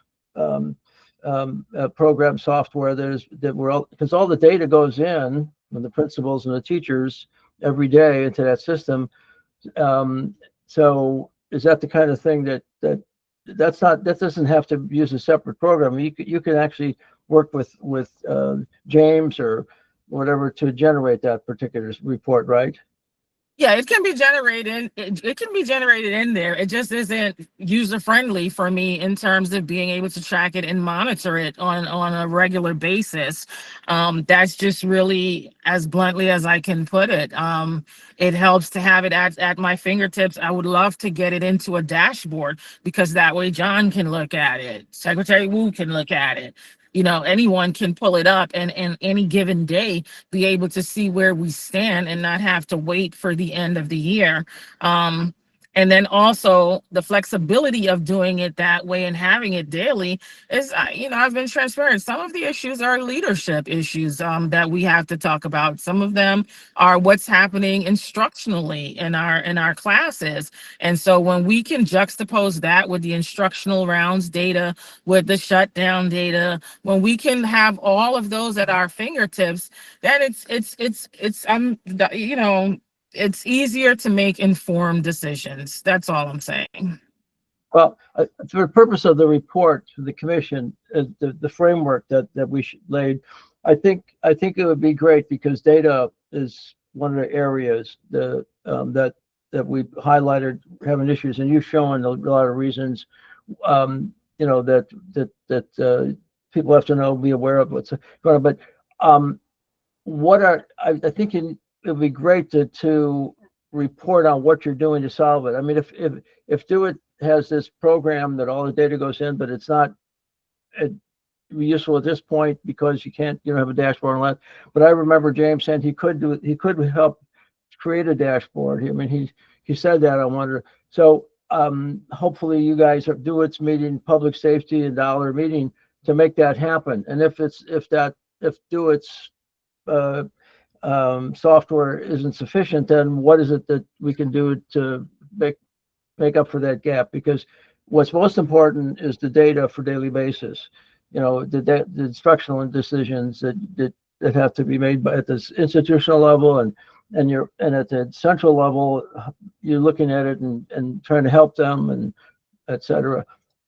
Speaker 1: program software? Because all the data goes in from the principals and the teachers every day into that system. So is that the kind of thing that doesn't have to use a separate program? You can actually work with James or whatever to generate that particular report, right?
Speaker 5: Yeah, it can be generated. It can be generated in there. It just isn't user friendly for me in terms of being able to track it and monitor it on a regular basis. That's just really as bluntly as I can put it. It helps to have it at my fingertips. I would love to get it into a dashboard, because that way John can look at it, Secretary Wu can look at it. Anyone can pull it up and any given day be able to see where we stand and not have to wait for the end of the year. And then also the flexibility of doing it that way and having it daily is, I've been transparent. Some of the issues are leadership issues that we have to talk about. Some of them are what's happening instructionally in our classes. And so when we can juxtapose that with the instructional rounds data, with the shutdown data, when we can have all of those at our fingertips, then it's easier to make informed decisions. That's all I'm saying.
Speaker 1: Well, for the purpose of the report to the commission, the framework that we laid, I think it would be great, because data is one of the areas that we highlighted having issues, and you've shown a lot of reasons, that people have to know, be aware of what's going on. But I think it would be great to report on what you're doing to solve it. I mean, if Do-It has this program that all the data goes in, but it's not useful at this point because you can't, have a dashboard and all that. But I remember James saying he could help create a dashboard. I mean, he said that. I wonder. So hopefully you guys Do-It's meeting, public safety and dollar meeting to make that happen. And if Do-It's software isn't sufficient, then what is it that we can do to make make up for that gap, because what's most important is the data for daily basis. You know, the instructional decisions that have to be made at this institutional level, and at the central level, you're looking at it and trying to help them, and et cetera.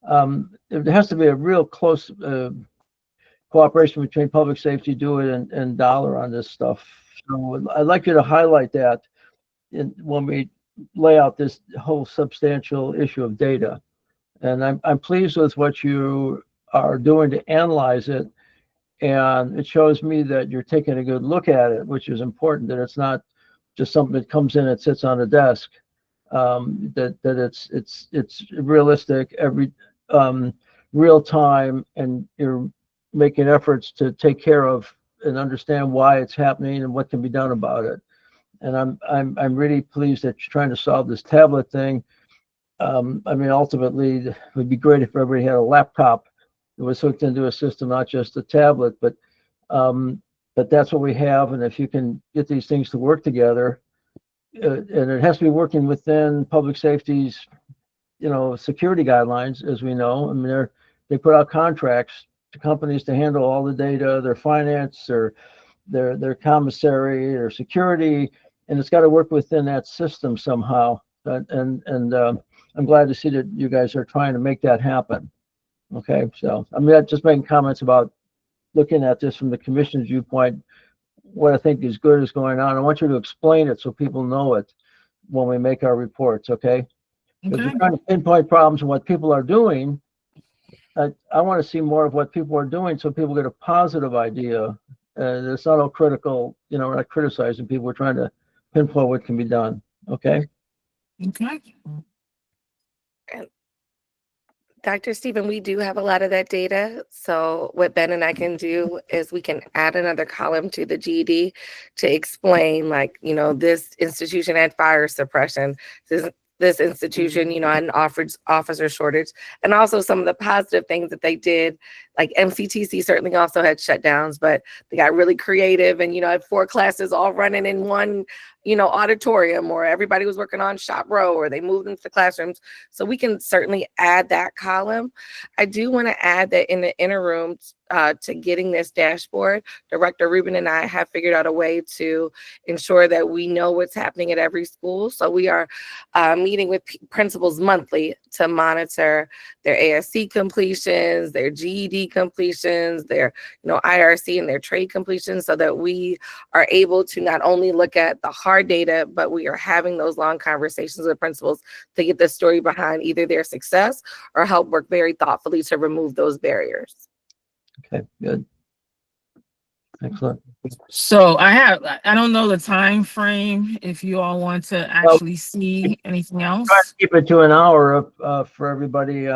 Speaker 1: There has to be a real close cooperation between public safety, do it, and dollar on this stuff. So I'd like you to highlight that when we lay out this whole substantial issue of data. And I'm pleased with what you are doing to analyze it. And it shows me that you're taking a good look at it, which is important, that it's not just something that comes in and sits on a desk. That it's realistic, real time, and you're making efforts to take care of and understand why it's happening and what can be done about it. And I'm really pleased that you're trying to solve this tablet thing. I mean, ultimately, it would be great if everybody had a laptop that was hooked into a system, not just a tablet. But that's what we have. And if you can get these things to work together, and it has to be working within public safety's, security guidelines, as we know. I mean, they put out contracts to companies to handle all the data, their finance, their commissary, or security, and it's got to work within that system somehow. And I'm glad to see that you guys are trying to make that happen. Okay, so I'm not just making comments about looking at this from the commission's viewpoint. What I think is good is going on. I want you to explain it so people know it when we make our reports, okay? Because we're trying to pinpoint problems and what people are doing. I want to see more of what people are doing so people get a positive idea. It's not all critical, we're not criticizing people. We're trying to pinpoint what can be done, okay?
Speaker 5: Okay.
Speaker 7: Dr. Stephen, we do have a lot of that data. So what Ben and I can do is we can add another column to the GED to explain, like, this institution had fire suppression. This institution, had an officer shortage, and also some of the positive things that they did. Like MCTC certainly also had shutdowns, but they got really creative and, had 4 classes all running in one, auditorium, or everybody was working on shop row, or they moved into the classrooms. So we can certainly add that column. I do want to add that in the interim to getting this dashboard, Director Rubin and I have figured out a way to ensure that we know what's happening at every school. So we are meeting with principals monthly to monitor their ASC completions, their GED completions, their IRC and their trade completions, so that we are able to not only look at the hard data, but we are having those long conversations with principals to get the story behind either their success or help work very thoughtfully to remove those barriers.
Speaker 1: Okay, good. Excellent.
Speaker 5: So I don't know the time frame, if you all want to actually see anything else.
Speaker 1: Try to keep it to an hour for everybody.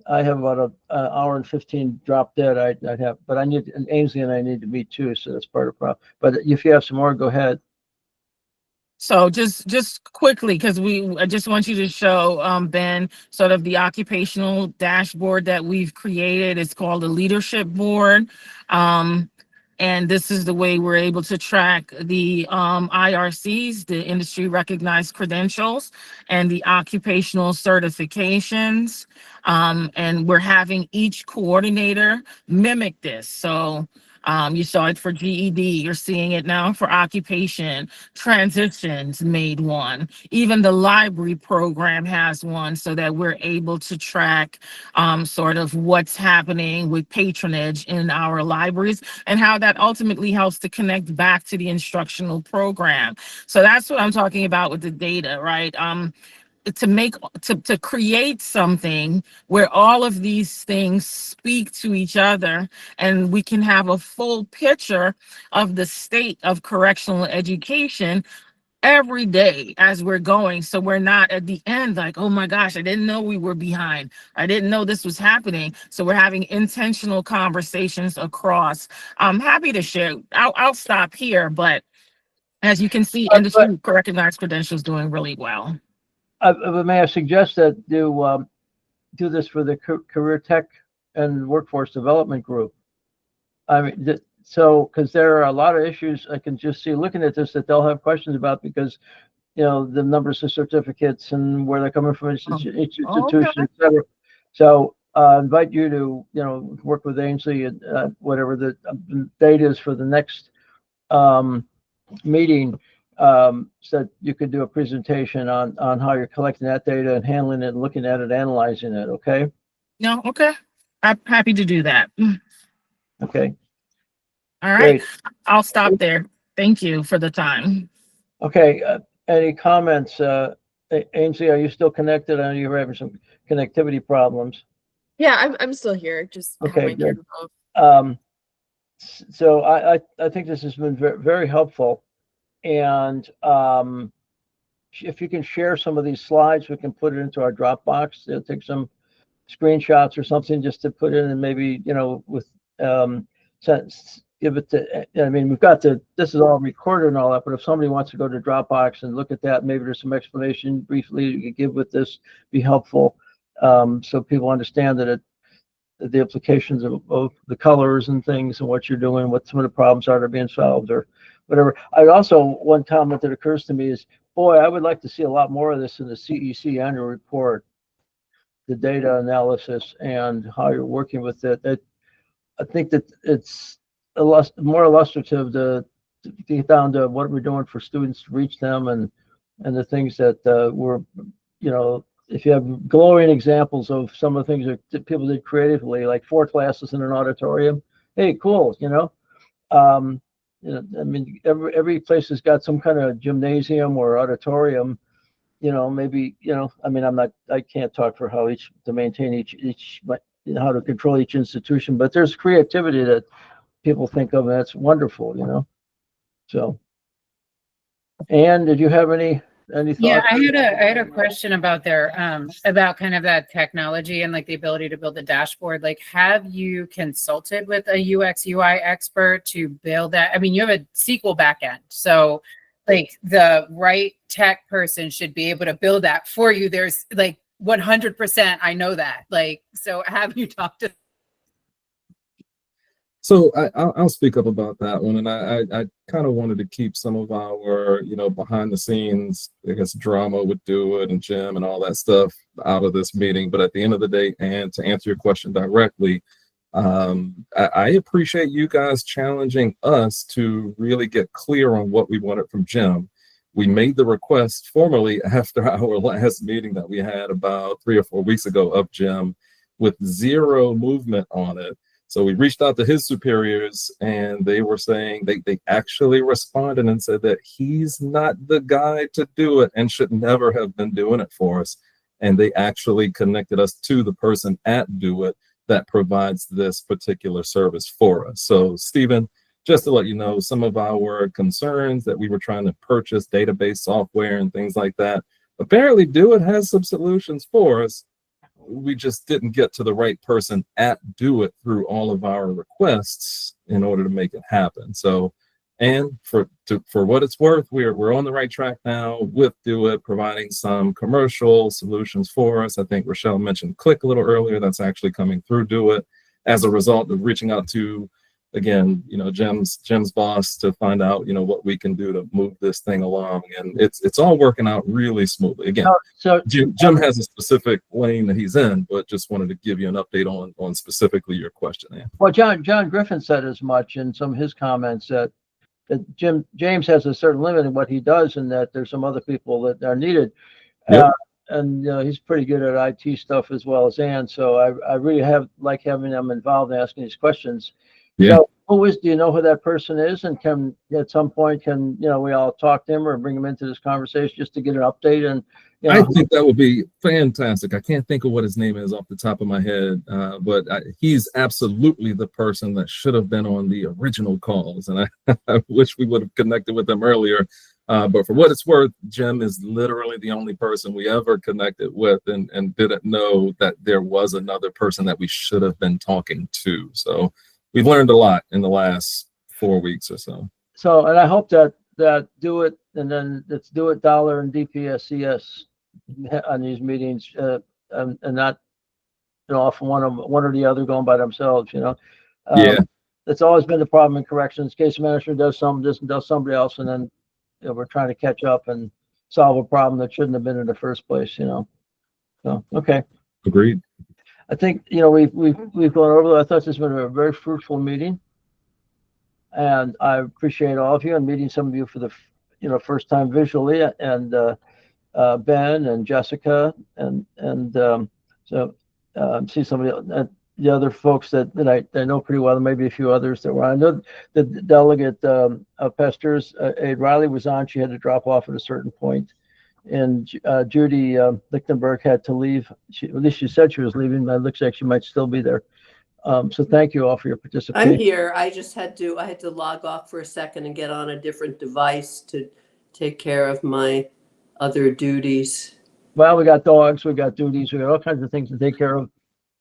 Speaker 1: I have about an hour and 15 drop dead. I'd have, but and Ainsley and I need to meet too, so that's part of the problem. But if you have some more, go ahead.
Speaker 5: So just quickly, because I just want you to show Ben sort of the occupational dashboard that we've created. It's called the leadership board. And this is the way we're able to track the IRCs, the industry recognized credentials, and the occupational certifications. And we're having each coordinator mimic this. So you saw it for GED, you're seeing it now for occupation. Transitions made one. Even the library program has one, so that we're able to track sort of what's happening with patronage in our libraries and how that ultimately helps to connect back to the instructional program. So that's what I'm talking about with the data, right? To create something where all of these things speak to each other, and we can have a full picture of the state of correctional education every day as we're going. So we're not at the end like, oh my gosh, I didn't know we were behind. I didn't know this was happening. So we're having intentional conversations across. I'm happy to share. I'll stop here, but as you can see, industry recognized credentials doing really well.
Speaker 1: May I suggest that do this for the career tech and workforce development group? I mean, so because there are a lot of issues I can just see looking at this that they'll have questions about, because the numbers of certificates and where they're coming from each
Speaker 5: Okay.
Speaker 1: institution, et cetera. So I invite you to, work with Ainsley and whatever the date is for the next meeting, so that you could do a presentation on how you're collecting that data and handling it and looking at it, analyzing it. Okay.
Speaker 5: No, okay. I'm happy to do that.
Speaker 1: Okay.
Speaker 5: All right.
Speaker 1: Great.
Speaker 5: I'll stop there. Thank you for the time.
Speaker 1: Okay. Any comments? Ainsley, are you still connected? I know you were having some connectivity problems.
Speaker 2: Yeah, I'm still here. Just have
Speaker 1: Okay,
Speaker 2: my
Speaker 1: good.
Speaker 2: camera off.
Speaker 1: So I think this has been very, very helpful. And if you can share some of these slides, we can put it into our Dropbox. They'll take some screenshots or something just to put in, and maybe, with give it to, I mean, this is all recorded and all that, but if somebody wants to go to Dropbox and look at that, maybe there's some explanation briefly you could give with this, be helpful. So people understand that the implications of the colors and things and what you're doing, what some of the problems are that are being solved or whatever. One comment that occurs to me is, boy, I would like to see a lot more of this in the CEC annual report, the data analysis and how you're working with it. I think that it's more illustrative to get down to what we're doing for students to reach them and the things that we're, if you have glowing examples of some of the things that people did creatively, like 4 classes in an auditorium, hey, cool, I mean, every place has got some kind of gymnasium or auditorium, maybe, I mean, I can't talk for how to maintain each, how to control each institution, but there's creativity that people think of, and that's wonderful, so. Anne, did you have any
Speaker 4: Yeah,
Speaker 1: thoughts?
Speaker 4: I had a question about about kind of that technology and like the ability to build a dashboard. Like, have you consulted with a UX UI expert to build that? I mean, you have a SQL backend, so like the right tech person should be able to build that for you. There's like 100%, I know that. Like, so have you talked to?
Speaker 9: So I'll speak up about that one, and I kind of wanted to keep some of our behind the scenes, I guess, drama with Do It and Jim and all that stuff out of this meeting. But at the end of the day, and to answer your question directly, I appreciate you guys challenging us to really get clear on what we wanted from Jim. We made the request formally after our last meeting that we had about 3 or 4 weeks ago of Jim, with zero movement on it. So we reached out to his superiors, and they were saying they actually responded and said that he's not the guy to do it and should never have been doing it for us. And they actually connected us to the person at Do It that provides this particular service for us. So Stephen, just to let you know, some of our concerns that we were trying to purchase database software and things like that, apparently Do It has some solutions for us. We just didn't get to the right person at Do It through all of our requests in order to make it happen. So, and for what it's worth, we're on the right track now with Do It, providing some commercial solutions for us. I think Rochelle mentioned Click a little earlier. That's actually coming through Do It as a result of reaching out to, again, Jim's boss to find out, what we can do to move this thing along. And it's all working out really smoothly. Again,
Speaker 1: So
Speaker 9: Jim has a specific lane that he's in, but just wanted to give you an update on specifically your question, Ann.
Speaker 1: Well, John Griffin said as much in some of his comments that James has a certain limit in what he does, and that there's some other people that are needed.
Speaker 9: Yep.
Speaker 1: And he's pretty good at IT stuff as well as Ann. So I really like having them involved in asking these questions.
Speaker 9: Yeah.
Speaker 1: So do you know who that person is? And can at some point we all talk to him or bring him into this conversation just to get an update? And
Speaker 9: I think that would be fantastic. I can't think of what his name is off the top of my head, but he's absolutely the person that should have been on the original calls. And I wish we would have connected with him earlier. But for what it's worth, Jim is literally the only person we ever connected with and didn't know that there was another person that we should have been talking to. So we've learned a lot in the last 4 weeks or so.
Speaker 1: So, and I hope that Do It, and then it's Do It Dollar and DPSCS on these meetings, and not off one or the other going by themselves.
Speaker 9: Yeah.
Speaker 1: It's always been the problem in corrections. Case manager does something, does somebody else, and then we're trying to catch up. And solve a problem that shouldn't have been in the first place, you know. So, okay.
Speaker 9: Agreed.
Speaker 1: I think, you know, we've gone over that. I thought this has been a very fruitful meeting. And I appreciate all of you and meeting some of you for the, you know, first time visually, and Ben and Jessica and see some of the other folks that I know pretty well, and maybe a few others that were on. I know the delegate Pesters, Aid Riley was on. She had to drop off at a certain point. And Judy Lichtenberg had to leave. At least she said she was leaving, but it looks like she might still be there. So thank you all for your participation.
Speaker 11: I'm here. I just had to log off for a second and get on a different device to take care of my other duties.
Speaker 1: Well, we got dogs, we got duties, we got all kinds of things to take care of.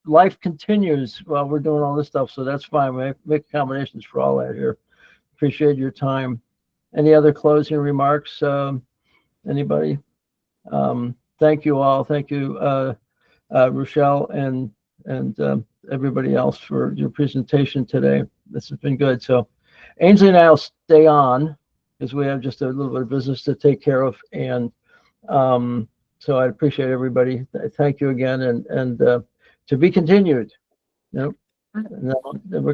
Speaker 1: Life continues while we're doing all this stuff, so that's fine. We make accommodations for all that here. Appreciate your time. Any other closing remarks? Anybody? Thank you all. Thank you, Rochelle and everybody else for your presentation today. This has been good. So Ainsley and I'll stay on because we have just a little bit of business to take care of. And so I appreciate everybody. Thank you again, and to be continued. You know, and then we're